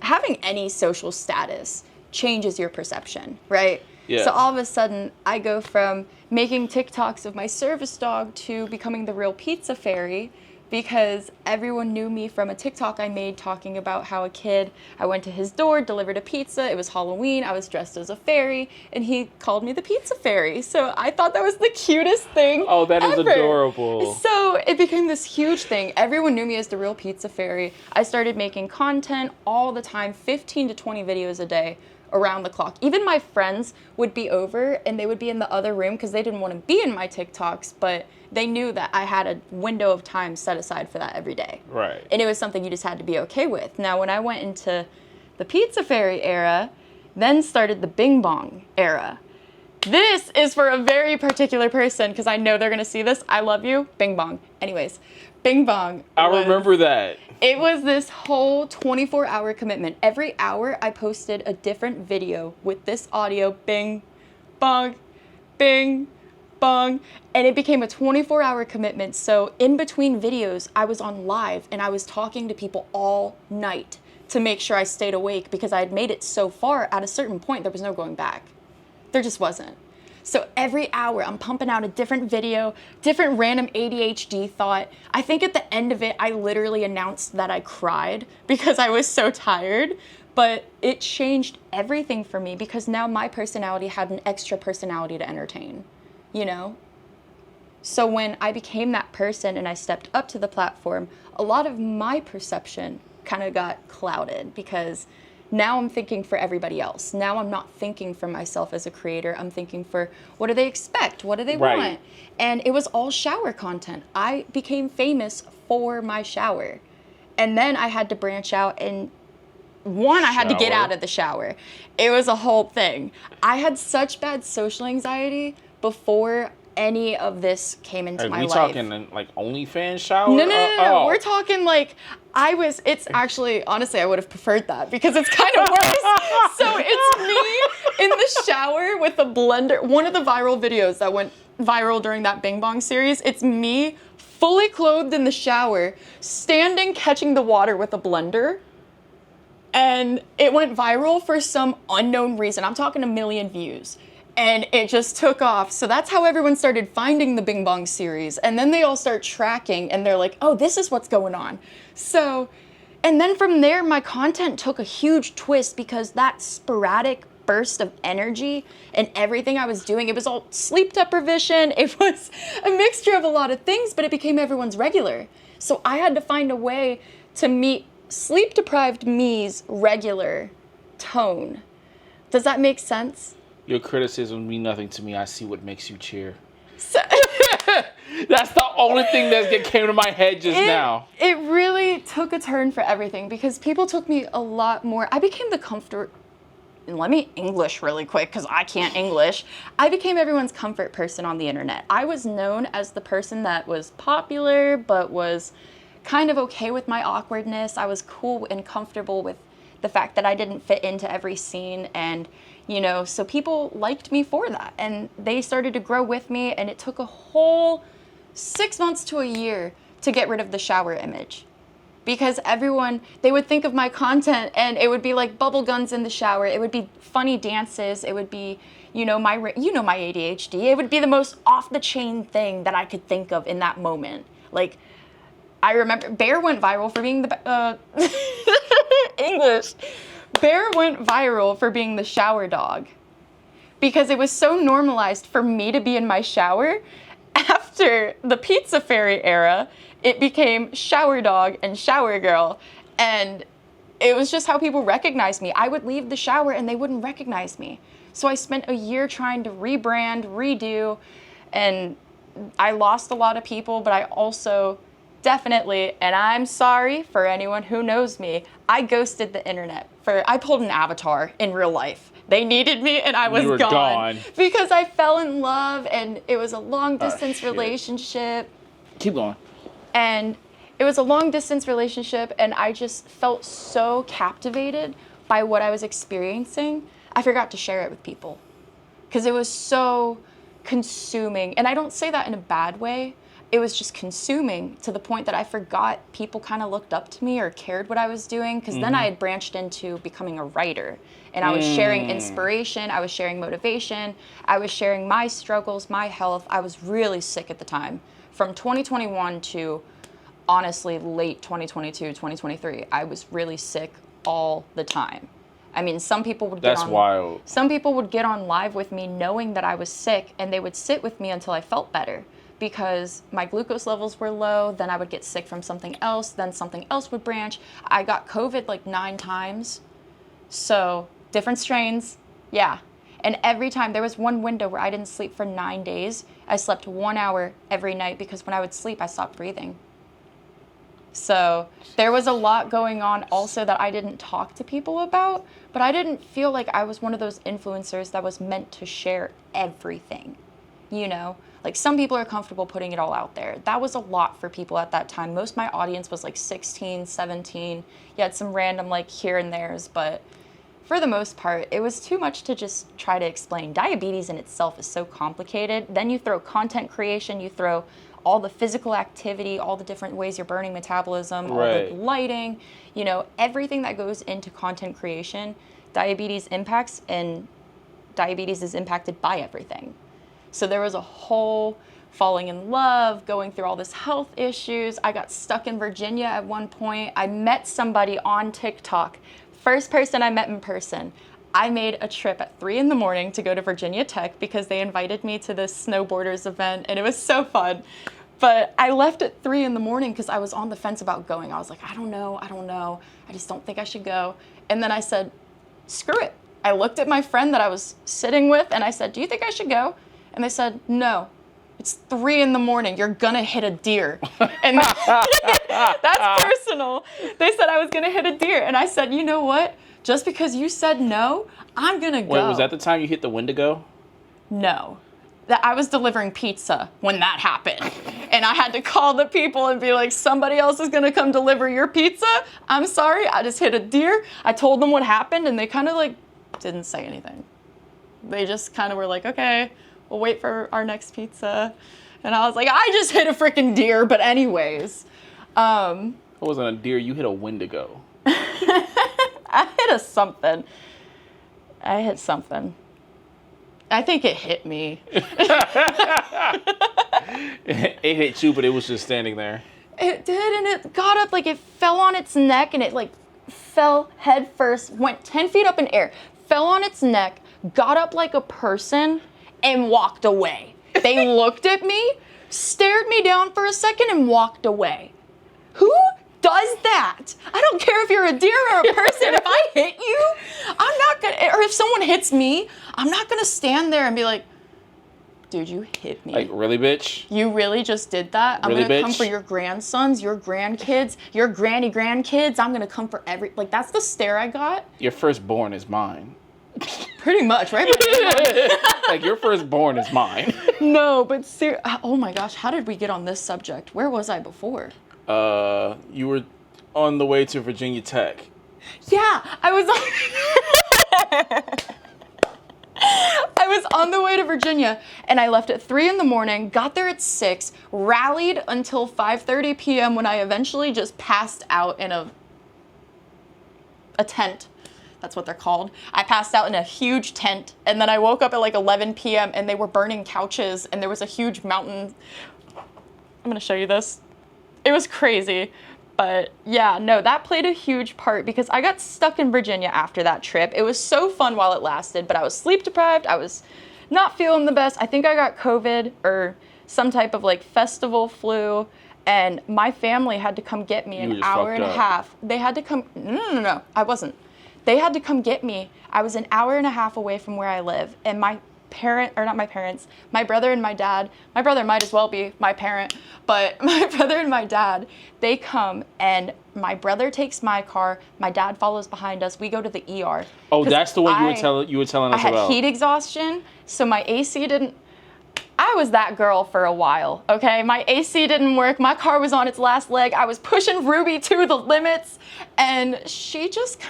having any social status changes your perception, right? Yeah. So all of a sudden, I go from making TikToks of my service dog to becoming the real pizza fairy because everyone knew me from a TikTok I made talking about how I went to his door, delivered a pizza, it was Halloween, I was dressed as a fairy, and he called me the pizza fairy. So I thought that was the cutest thing Oh, that is ever. adorable. So it became this huge thing. Everyone knew me as the real pizza fairy. I started making content all the time, 15 to 20 videos a day, around the clock. Even my friends would be over and they would be in the other room because they didn't want to be in my TikToks, but they knew that I had a window of time set aside for that every day. Right. And it was something you just had to be okay with. Now, when I went into the pizza fairy era, then started the Bing Bong era. This is for a very particular person because I know they're going to see this. I love you. Bing Bong. Anyways, Bing Bong. I remember that. It was this whole 24-hour commitment. Every hour I posted a different video with this audio, bing, bong, bing, bong, and it became a 24-hour commitment. So in between videos, I was on live and I was talking to people all night to make sure I stayed awake because I had made it so far. At a certain point, there was no going back. There just wasn't. So every hour, I'm pumping out a different video, different random ADHD thought. I think at the end of it, I literally announced that I cried because I was so tired. But it changed everything for me because now my personality had an extra personality to entertain, you know? So when I became that person and I stepped up to the platform, a lot of my perception kind of got clouded because now I'm thinking for everybody else. Now I'm not thinking for myself as a creator. I'm thinking for what do they expect? What do they want? And it was all shower content. I became famous for my shower. And then I had to branch out and I had to get out of the shower. It was a whole thing. I had such bad social anxiety before any of this came into my life. Are we talking like OnlyFans shower? No. We're talking like it's actually, honestly, I would have preferred that because it's kind of worse. So it's me in the shower with a blender. One of the viral videos that went viral during that Bing Bong series, it's me fully clothed in the shower, standing, catching the water with a blender. And it went viral for some unknown reason. I'm talking 1 million views. And it just took off. So that's how everyone started finding the Bing Bong series. And then they all start tracking and they're like, oh, this is what's going on. So, and then from there, my content took a huge twist because that sporadic burst of energy and everything I was doing, it was all sleep deprivation. It was a mixture of a lot of things, but it became everyone's regular. So I had to find a way to meet sleep-deprived me's regular tone. Does that make sense? Your criticism mean nothing to me. I see what makes you cheer. So, that's the only thing that came to my head just now. It really took a turn for everything because people took me a lot more. I became the comfort. Let me English really quick because I can't English. I became everyone's comfort person on the internet. I was known as the person that was popular but was kind of okay with my awkwardness. I was cool and comfortable with the fact that I didn't fit into every scene, and so people liked me for that, and they started to grow with me, and it took a whole 6 months to a year to get rid of the shower image. Because they would think of my content and it would be like bubble guns in the shower. It would be funny dances. It would be, my ADHD. It would be the most off the chain thing that I could think of in that moment. Like, I remember Bear went viral for being English. Bear went viral for being the shower dog because it was so normalized for me to be in my shower. After the Pizza Fairy era, it became shower dog and shower girl, and it was just how people recognized me. I would leave the shower and they wouldn't recognize me. So I spent a year trying to rebrand, redo, and I lost a lot of people, but I also definitely, and I'm sorry for anyone who knows me, I ghosted the internet. I pulled an Avatar in real life. They needed me and I was gone. Because I fell in love and it was a long distance relationship. Keep going. And it was a long distance relationship and I just felt so captivated by what I was experiencing. I forgot to share it with people because it was so consuming. And I don't say that in a bad way. It was just consuming to the point that I forgot people kind of looked up to me or cared what I was doing, because then I had branched into becoming a writer, and I was sharing inspiration, I was sharing motivation, I was sharing my struggles, my health. I was really sick at the time. From 2021 to honestly late 2022, 2023, I was really sick all the time. I mean, some people would wild. Some people would get on live with me knowing that I was sick, and they would sit with me until I felt better. Because my glucose levels were low, then I would get sick from something else, then something else would branch. I got COVID like 9 times. So, different strains, yeah. And every time, there was one window where I didn't sleep for 9 days. I slept 1 hour every night because when I would sleep, I stopped breathing. So, there was a lot going on also that I didn't talk to people about, but I didn't feel like I was one of those influencers that was meant to share everything, Like, some people are comfortable putting it all out there. That was a lot for people at that time. Most of my audience was like 16, 17. You had some random like here and there's, but for the most part, it was too much to just try to explain. Diabetes in itself is so complicated. Then you throw content creation, you throw all the physical activity, all the different ways you're burning metabolism, all the lighting, everything that goes into content creation, diabetes impacts, and diabetes is impacted by everything. So there was a whole falling in love, going through all this health issues. I got stuck in Virginia at one point. I met somebody on TikTok. First person I met in person. I made a trip at 3 a.m. to go to Virginia Tech because they invited me to this snowboarders event, and it was so fun. But I left at 3 a.m. because I was on the fence about going. I was like, I don't know. I just don't think I should go. And then I said, screw it. I looked at my friend that I was sitting with, and I said, do you think I should go? And they said, no. It's 3 a.m. You're gonna hit a deer. And that's personal. They said I was gonna hit a deer. And I said, you know what? Just because you said no, I'm gonna go. Wait, was that the time you hit the Wendigo? No. That I was delivering pizza when that happened. And I had to call the people and be like, somebody else is gonna come deliver your pizza? I'm sorry, I just hit a deer. I told them what happened, and they kind of like didn't say anything. They just kind of were like, okay, we'll wait for our next pizza. And I was like, I just hit a freaking deer, but anyways. It wasn't a deer, you hit a Wendigo. I hit something. I think it hit me. It hit you, but it was just standing there. It did, and it got up, like it fell on its neck, and it like fell head first, went 10 feet up in air, fell on its neck, got up like a person, and walked away. They looked at me, stared me down for a second, and walked away. Who does that? I don't care if you're a deer or a person. If I hit you, I'm not gonna, or if someone hits me, I'm not gonna stand there and be like, dude, you hit me. Like, really, bitch? You really just did that? I'm really, gonna bitch? come for your grandsons, your grandkids, your granny grandkids. I'm gonna come for like, that's the stare I got. Your firstborn is mine. Pretty much, right? Like, your firstborn is mine. No, but oh my gosh, how did we get on this subject? Where was I before? You were on the way to Virginia Tech. Yeah, I was on the way to Virginia, and I left at 3 a.m, got there at 6, rallied until 5:30 p.m. when I eventually just passed out in a tent. That's what they're called. I passed out in a huge tent, and then I woke up at like 11 p.m. and they were burning couches, and there was a huge mountain. I'm gonna show you this. It was crazy. But yeah, no, that played a huge part because I got stuck in Virginia after that trip. It was so fun while it lasted, but I was sleep deprived. I was not feeling the best. I think I got COVID or some type of like festival flu, and my family had to come get me an hour and a half. They had to come, no, I wasn't. They had to come get me. I was an hour and a half away from where I live, and my brother and my dad, my brother might as well be my parent, but my brother and my dad, they come, and my brother takes my car, my dad follows behind us, we go to the ER. Oh, that's the one you were telling us about. I had heat exhaustion, so my AC didn't, I was that girl for a while, okay? My AC didn't work, my car was on its last leg, I was pushing Ruby to the limits, and she just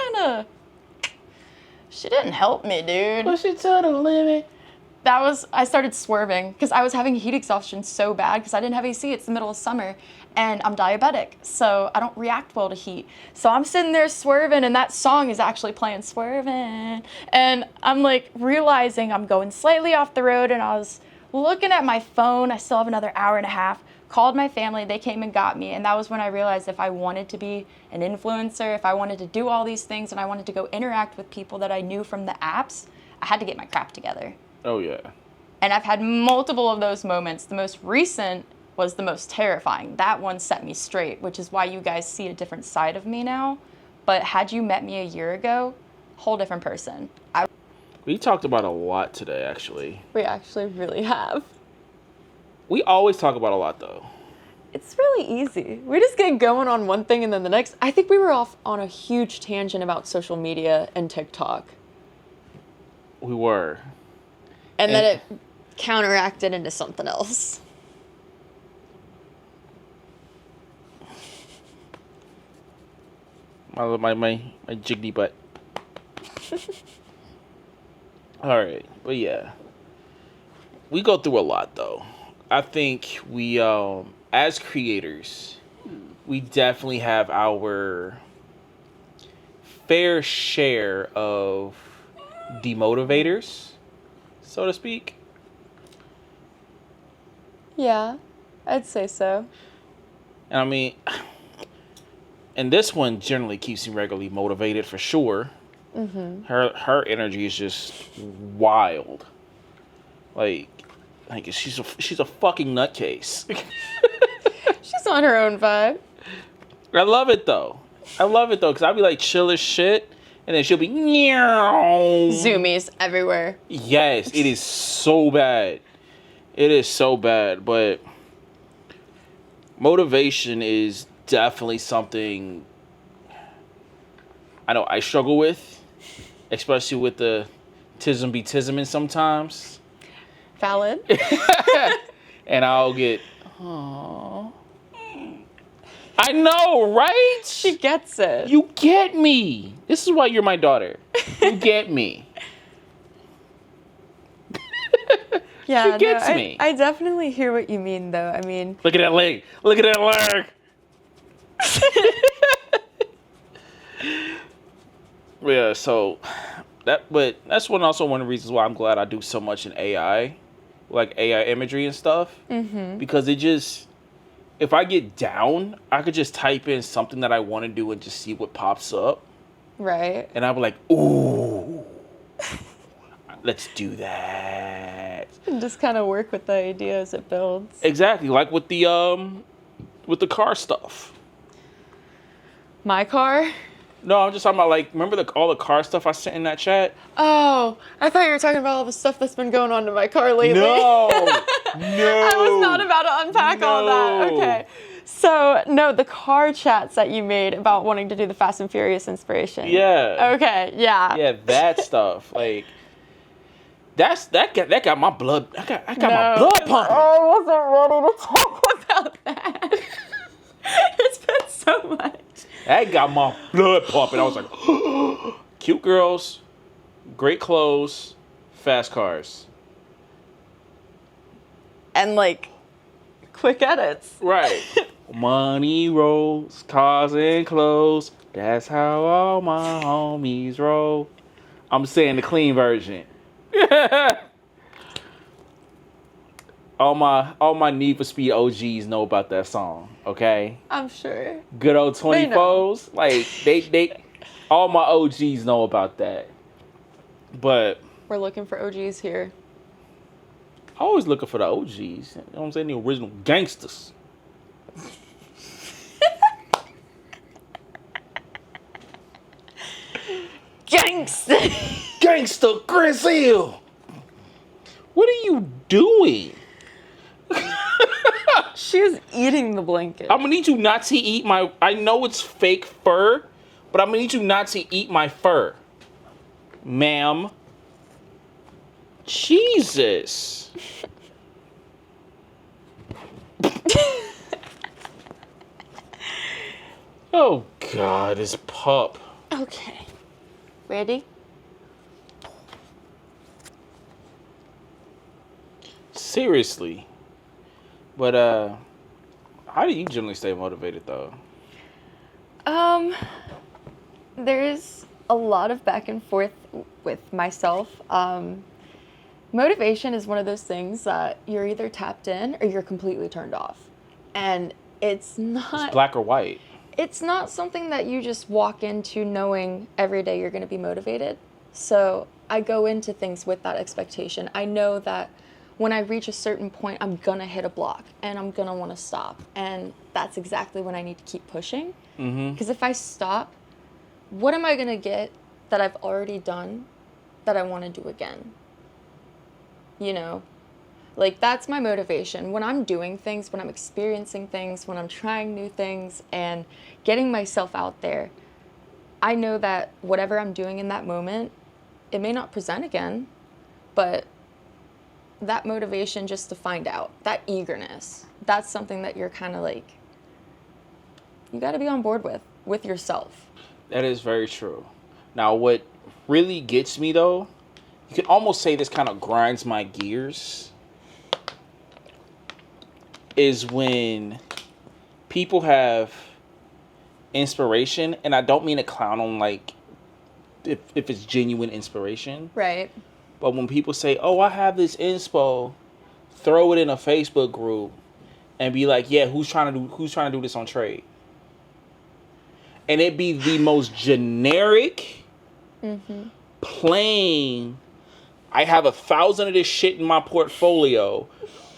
she didn't help me, dude. Push it to the limit. I started swerving because I was having heat exhaustion so bad because I didn't have AC. It's the middle of summer and I'm diabetic, so I don't react well to heat. So I'm sitting there swerving, and that song is actually playing, swerving. And I'm like realizing I'm going slightly off the road, and I was looking at my phone. I still have another hour and a half. Called my family, they came and got me, and that was when I realized if I wanted to be an influencer, if I wanted to do all these things, and I wanted to go interact with people that I knew from the apps, I had to get my crap together. Oh, yeah. And I've had multiple of those moments. The most recent was the most terrifying. That one set me straight, which is why you guys see a different side of me now. But had you met me a year ago, whole different person. We talked about a lot today, actually. We actually really have. We always talk about a lot, though. It's really easy. We just get going on one thing and then the next. I think we were off on a huge tangent about social media and TikTok. We were. And then it counteracted into something else. My jiggly butt. All right, but yeah. We go through a lot, though. I think we, as creators, we definitely have our fair share of demotivators, so to speak. Yeah, I'd say so. And I mean, and this one generally keeps me regularly motivated for sure. Her energy is just wild. Like she's a fucking nutcase. She's on her own vibe. I love it though, because I'll be like chill as shit, and then she'll be zoomies everywhere. Yes, it is so bad. It is so bad, but motivation is definitely something I know I struggle with, especially with the tism be tisming sometimes. Valid. And I'll get, aww. I know, right? She gets it. You get me. This is why you're my daughter. You get me. Yeah, she gets me. I definitely hear what you mean, though. I mean, look at that leg. Look at that leg. Yeah, so but that's also one of the reasons why I'm glad I do so much in AI, like AI imagery and stuff, because it just, if I get down, I could just type in something that I want to do and just see what pops up. Right. And I'll be like, ooh, let's do that. And just kind of work with the idea as it builds. Exactly, like with the car stuff. My car? No, I'm just talking about, like, remember all the car stuff I sent in that chat? Oh, I thought you were talking about all the stuff that's been going on to my car lately. No, I was not about to unpack all that. Okay. So, no, the car chats that you made about wanting to do the Fast and Furious inspiration. Yeah. Okay, yeah. Yeah, that stuff. Like, that got my blood. I got my blood pumping. I wasn't ready to talk about that. It's been so much. That got my blood pumping. I was like, cute girls, great clothes, fast cars. And, like, quick edits. Right. Money rolls, cars and clothes. That's how all my homies roll. I'm saying the clean version. All my Need for Speed OGs know about that song, okay? I'm sure. Good old 24s. Like, they all my OGs know about that. But We're looking for OGs here. always looking for the OGs. You know what I'm saying? The original gangsters. Gangster Grizzle. What are you doing? She's eating the blanket. I'm gonna need you not to eat my... I know it's fake fur, but I'm gonna need you not to eat my fur. Ma'am. Jesus. Oh, God, this pup. Okay. Ready? Seriously. But, how do you generally stay motivated, though? There's a lot of back and forth with myself. Motivation is one of those things that you're either tapped in or you're completely turned off. And it's Black or white. It's not something that you just walk into knowing every day you're going to be motivated. So I go into things with that expectation. I know that when I reach a certain point, I'm going to hit a block and I'm going to want to stop. And that's exactly when I need to keep pushing. Because if I stop, what am I going to get that I've already done that I want to do again? You know? Like, that's my motivation. When I'm doing things, when I'm experiencing things, when I'm trying new things and getting myself out there, I know that whatever I'm doing in that moment, it may not present again, but that motivation just to find out, that eagerness, that's something that you're kind of like, you got to be on board with yourself. That is very true. Now, what really gets me, though, you could almost say this kind of grinds my gears, is when people have inspiration, and I don't mean to clown on, like, if it's genuine inspiration. Right. But when people say, oh, I have this inspo, throw it in a Facebook group and be like, yeah, who's trying to do this on trade? And it be the most generic, Plain, I have 1,000 of this shit in my portfolio.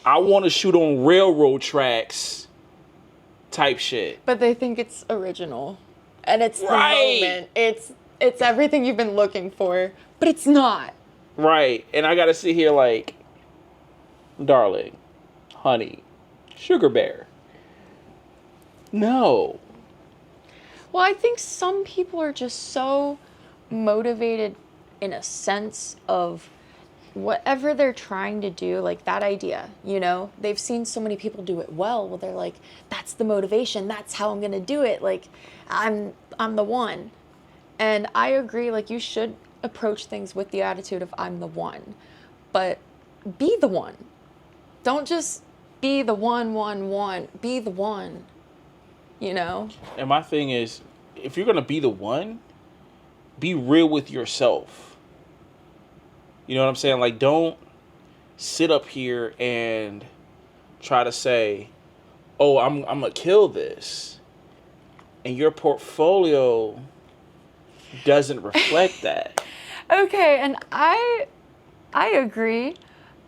I want to shoot on railroad tracks type shit. But they think it's original. And it's the moment. It's everything you've been looking for. But it's not. Right. And I got to sit here like, darling, honey, sugar bear. No. Well, I think some people are just so motivated in a sense of whatever they're trying to do, like that idea, you know, they've seen so many people do it well, they're like, that's the motivation, that's how I'm going to do it, like I'm the one. And I agree, like you should approach things with the attitude of I'm the one, but be the one. Don't just be the one, be the one, you know? And my thing is, if you're going to be the one, be real with yourself. You know what I'm saying? Like, don't sit up here and try to say, oh, I'm going to kill this. And your portfolio doesn't reflect that. Okay, and I agree,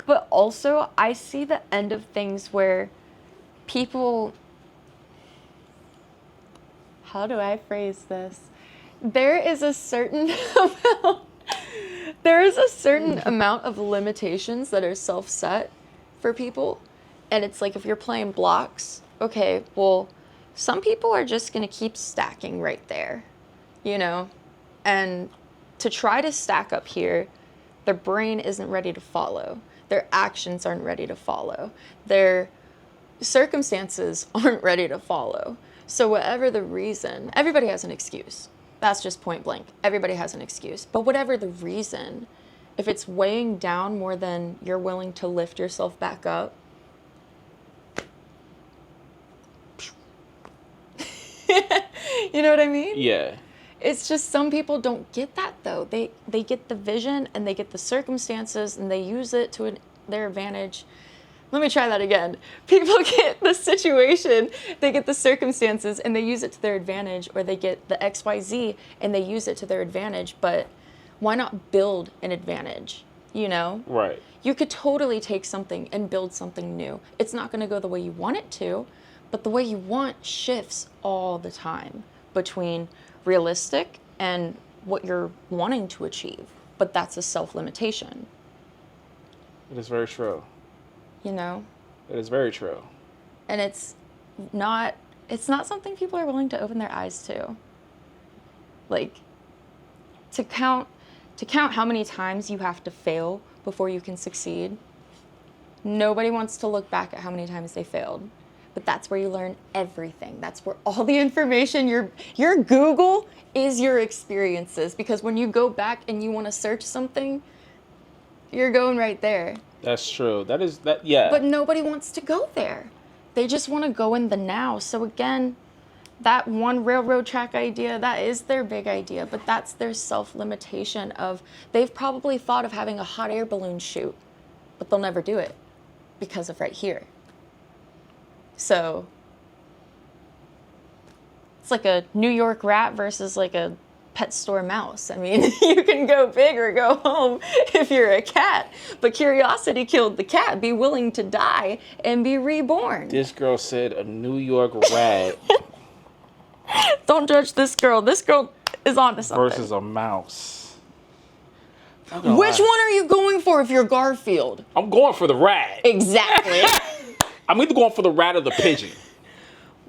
but also I see the end of things where people, how do I phrase this? There is a certain amount of limitations that are self-set for people. And it's like if you're playing blocks, okay, well, some people are just going to keep stacking right there, you know? And to try to stack up here, their brain isn't ready to follow. Their actions aren't ready to follow. Their circumstances aren't ready to follow. So whatever the reason, everybody has an excuse. That's just point blank. Everybody has an excuse. But whatever the reason, if it's weighing down more than you're willing to lift yourself back up, you know what I mean? Yeah. It's just some people don't get that though. They get the vision and they get the circumstances and they use it to their advantage. Let me try that again. People get the situation, they get the circumstances, and they use it to their advantage, or they get the XYZ and they use it to their advantage, but why not build an advantage, you know? Right. You could totally take something and build something new. It's not going to go the way you want it to, but the way you want shifts all the time between realistic and what you're wanting to achieve. But that's a self-limitation. It is very true. You know? It is very true. And it's not something people are willing to open their eyes to. Like, to count how many times you have to fail before you can succeed. Nobody wants to look back at how many times they failed. But that's where you learn everything. That's where all the information, your Google is your experiences. Because when you go back and you want to search something, you're going right there. That's true. Yeah. But nobody wants to go there. They just want to go in the now. So again, that one railroad track idea, that is their big idea, but that's their self-limitation of, they've probably thought of having a hot air balloon shoot, but they'll never do it because of right here. So it's like a New York rat versus like a pet store mouse. I mean, you can go big or go home if you're a cat, but curiosity killed the cat. Be willing to die and be reborn. This girl said a New York rat. Don't judge this girl. This girl is onto something. Versus a mouse. Which one are you going for if you're Garfield? I'm going for the rat. Exactly. I'm either going for the rat or the pigeon.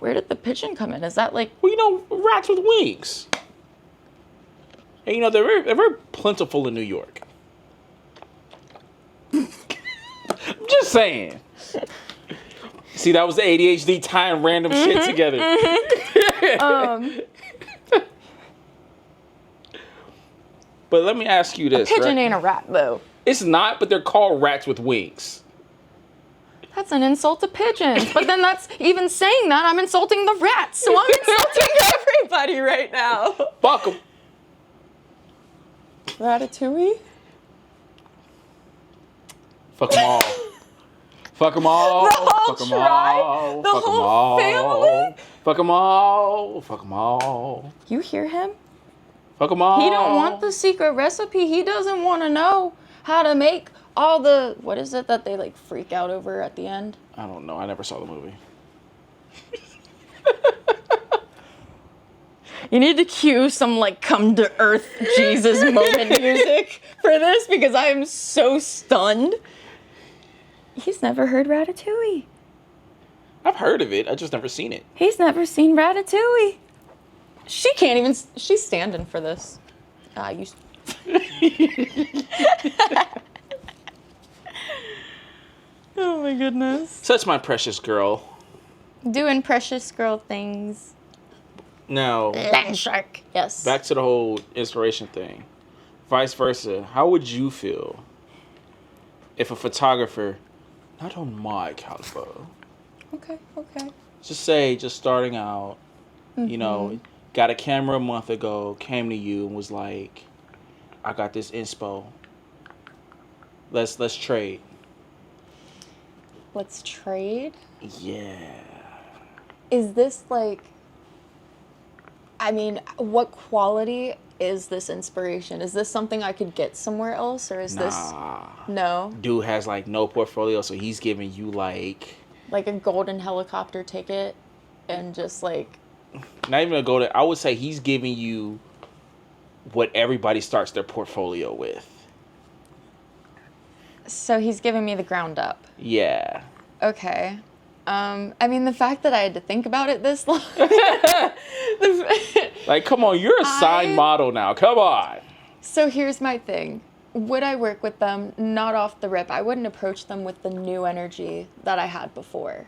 Where did the pigeon come in? Is that like... Well, you know, rats with wings. And, you know, they're very plentiful in New York. I'm just saying. See, that was the ADHD tying random shit together. But let me ask you this, Pigeon right? ain't a rat, though. It's not, but they're called rats with wings. That's an insult to pigeons. But then that's, even saying that, I'm insulting the rats. So I'm insulting everybody right now. Fuck them. Ratatouille? Fuck them all. Fuck them all. The whole Fuck them tribe? all. The Fuck 'em whole all. family? Fuck them all. Fuck them all. You hear him? Fuck them all. He don't want the secret recipe. He doesn't want to know how to make all the, what is it that they like freak out over at the end? I don't know. I never saw the movie. You need to cue some like come to earth Jesus moment music for this because I am so stunned. He's never heard Ratatouille. I've heard of it. I just never seen it. He's never seen Ratatouille. She can't even, she's standing for this. Oh my goodness. Such my precious girl. Doing precious girl things. Now, Land shark. Yes. back to the whole inspiration thing. Vice versa, how would you feel if a photographer, not on my caliber, Okay. just starting out, you know, got a camera a month ago, came to you and was like, I got this inspo. Let's trade. Let's trade. Yeah. Is this like, I mean, what quality is this inspiration? Is this something I could get somewhere else, or is this no? Dude has like no portfolio, so he's giving you like Like a golden helicopter ticket and just like, not even a golden. I would say he's giving you what everybody starts their portfolio with. so he's giving me the ground up. Yeah. Okay. I mean, the fact that I had to think about it this long. Like, come on, you're a side model now. Come on. So here's my thing. Would I work with them? Not off the rip. I wouldn't approach them with the new energy that I had before.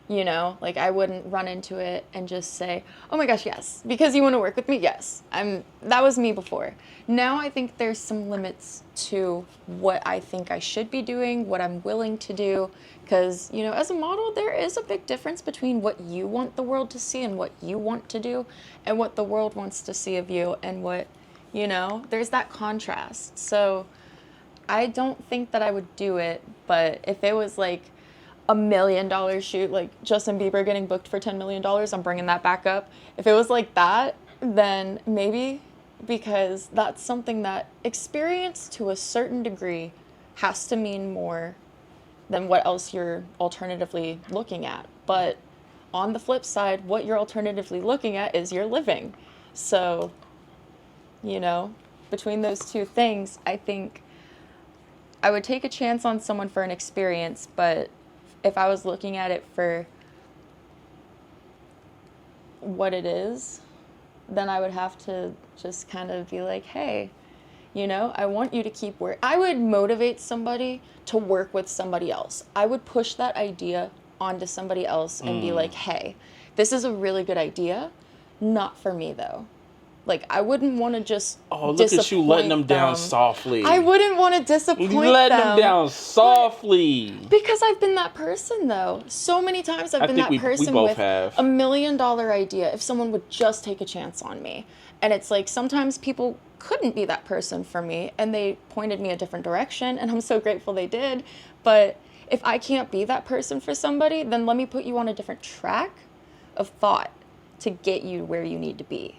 You know, like I wouldn't run into it and just say, "Oh my gosh, yes, because you want to work with me." Yes. That was me before. Now I think there's some limits to what I think I should be doing, what I'm willing to do, because, you know, as a model, there is a big difference between what you want the world to see and what you want to do and what the world wants to see of you and what, you know, there's that contrast. So I don't think that I would do it, but if it was like $1 million shoot, like Justin Bieber getting booked for $10 million, I'm bringing that back up. If it was like that, then maybe, because that's something that experience to a certain degree has to mean more than what else you're alternatively looking at. But on the flip side, what you're alternatively looking at is your living. So, you know, between those two things, I think I would take a chance on someone for an experience, but if I was looking at it for what it is, then I would have to just kind of be like, hey, you know, I want you to keep work. I would motivate somebody to work with somebody else. I would push that idea onto somebody else and be like, hey, this is a really good idea. Not for me, though. Like, I wouldn't want to just look at you letting them down softly. I wouldn't want to disappoint them. Letting them down softly. Because I've been that person, though. So many times I've been that person with a $1 million idea if someone would just take a chance on me. And it's like, sometimes people couldn't be that person for me, and they pointed me a different direction, and I'm so grateful they did. But if I can't be that person for somebody, then let me put you on a different track of thought to get you where you need to be.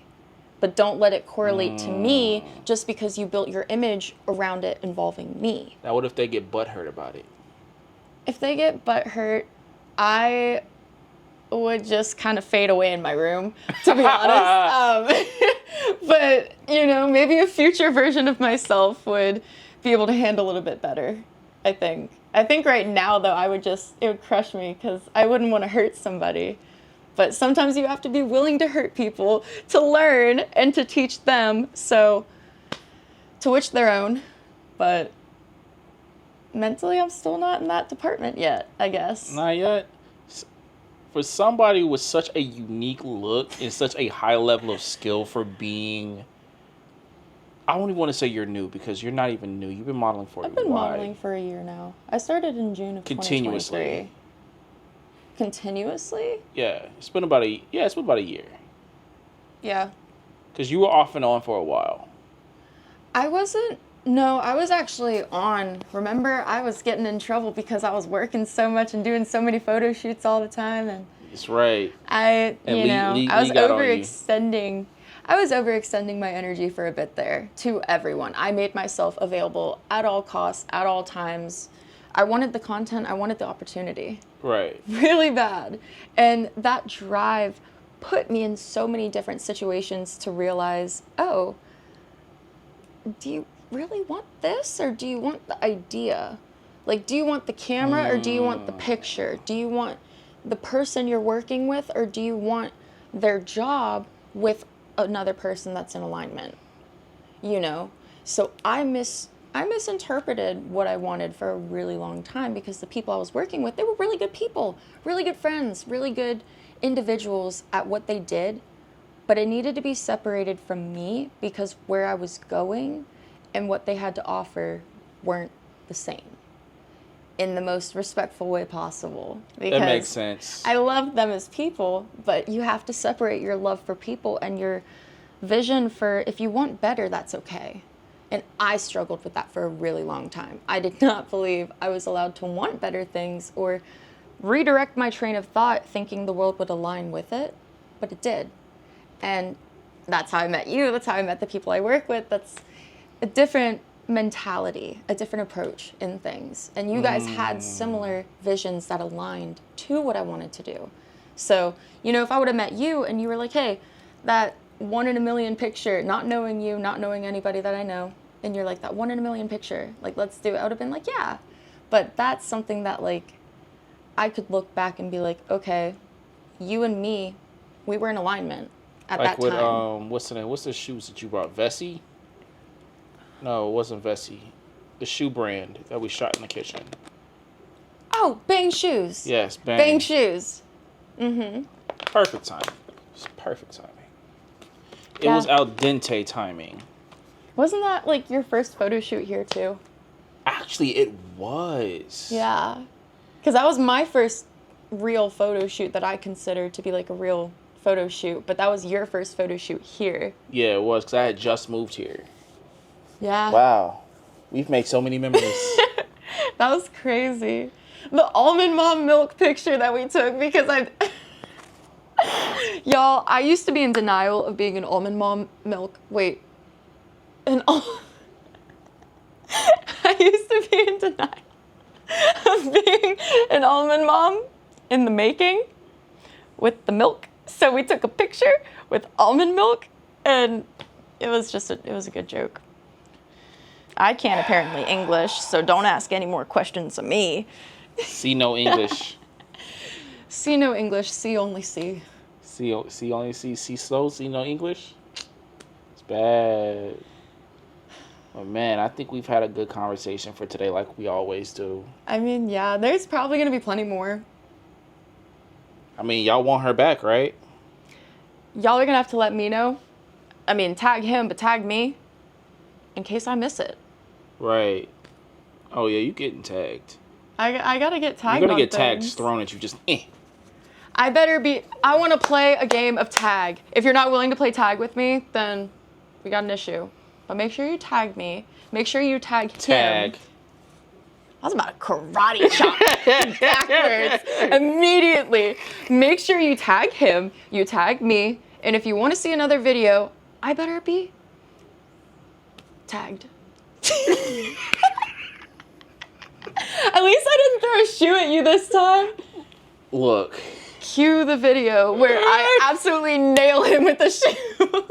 But don't let it correlate to me just because you built your image around it involving me. Now, what if they get butthurt about it? If they get butthurt, I would just kind of fade away in my room, to be honest. But, you know, maybe a future version of myself would be able to handle it a bit better, I think. I think right now, though, it would crush me because I wouldn't want to hurt somebody. But sometimes you have to be willing to hurt people to learn and to teach them. So, to which their own. But mentally, I'm still not in that department yet, I guess. Not yet. For somebody with such a unique look and such a high level of skill for being... I don't even want to say you're new because you're not even new. You've been modeling for a while. I've been modeling for a year now. I started in June of 2023. Continuously? Yeah, it's been about a year. Yeah. Because you were off and on for a while. I was actually on. Remember, I was getting in trouble because I was working so much and doing so many photo shoots all the time, and That's right. I was overextending. I was overextending my energy for a bit there to everyone. I made myself available at all costs, at all times. I wanted the content, I wanted the opportunity. Right. Really bad. And that drive put me in so many different situations to realize, oh, do you really want this or do you want the idea? Like, do you want the camera or do you want the picture? Do you want the person you're working with or do you want their job with another person that's in alignment? You know? So I misinterpreted what I wanted for a really long time because the people I was working with, they were really good people, really good friends, really good individuals at what they did, but it needed to be separated from me because where I was going and what they had to offer weren't the same in the most respectful way possible. Because that makes sense. I loved them as people, but you have to separate your love for people and your vision for, if you want better, that's okay. And I struggled with that for a really long time. I did not believe I was allowed to want better things or redirect my train of thought thinking the world would align with it, but it did. And that's how I met you. That's how I met the people I work with. That's a different mentality, a different approach in things. And you guys had similar visions that aligned to what I wanted to do. So, you know, if I would have met you and you were like, hey, that 1 in a million picture, not knowing you, not knowing anybody that I know, and you're like, that 1 in a million picture, like, let's do it. I would have been like, yeah. But that's something that, like, I could look back and be like, okay, you and me, we were in alignment at like that time. What's the name? What's the shoes that you brought? Vessi? No, it wasn't Vessi. The shoe brand that we shot in the kitchen. Oh, Bang Shoes. Yes, Bang. Bang Shoes. Mm-hmm. Perfect timing. It's perfect timing. It Yeah. was al dente timing. Wasn't that, like, your first photo shoot here, too? Actually, it was. Yeah. Because that was my first real photo shoot that I considered to be, like, a real photo shoot. But that was your first photo shoot here. Yeah, it was, because I had just moved here. Yeah. Wow. We've made so many memories. That was crazy. The almond mom milk picture that we took because y'all, I used to be in denial of being an almond mom milk. Wait. I used to be in denial of being an almond mom in the making with the milk. So we took a picture with almond milk and it was a good joke. I can't apparently English, so don't ask any more questions of me. See no English. See no English, see only see. See only see slow, see no English. It's bad. But man, I think we've had a good conversation for today, like we always do. I mean, yeah, there's probably gonna be plenty more. I mean, y'all want her back, right? Y'all are gonna have to let me know. I mean, tag him, but tag me in case I miss it. Right. Oh yeah, you getting tagged. I gotta get tagged. You're gonna on get tagged things. thrown at you. Just I want to play a game of tag. If you're not willing to play tag with me, then we got an issue. But make sure you tag me. Make sure you tag him. tag. I was about to karate chop backwards immediately. Make sure you tag him. You tag me. And if you want to see another video, I better be tagged. At least I didn't throw a shoe at you this time. Look. Cue the video where I absolutely nail him with the shoe.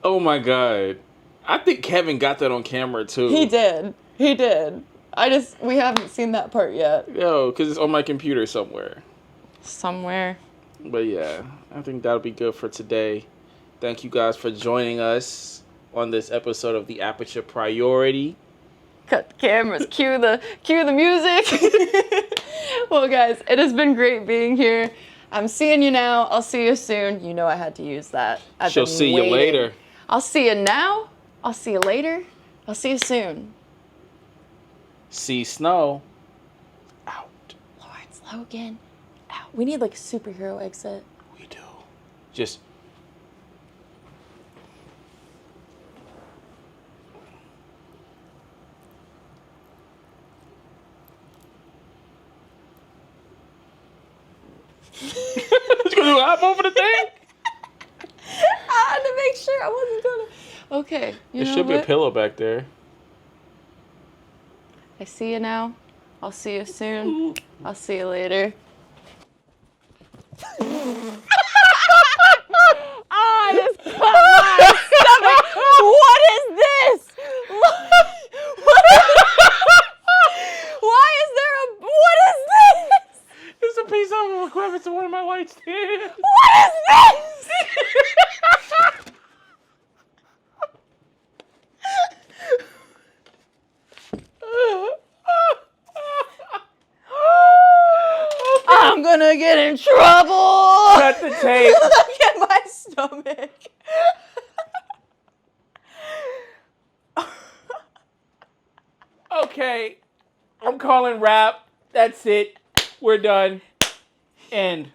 Oh my god. I think Kevin got that on camera too. He did. We haven't seen that part yet. Yo, because it's on my computer somewhere. Somewhere. But yeah, I think that'll be good for today. Thank you guys for joining us on this episode of the Aperture Priority. Cut the cameras, cue the music. Well, guys, it has been great being here. I'm seeing you now. I'll see you soon. You know I had to use that. She'll see you later. I'll see you now. I'll see you later. I'll see you soon. See Snow. Out. Lawrence Logan. Out. We need like a superhero exit. We do. Just. It's gonna hop over the thing. I wasn't gonna. Okay. You There know should be a what? pillow back there. I see you now. I'll see you soon. I'll see you later. I just cut my stomach. What is this? Why is there a? What is this? It's a piece of equipment to one of my light stands. What is this? I'm gonna get in trouble. Cut the tape. Look at my stomach. Okay. I'm calling rap. That's it. We're done. End.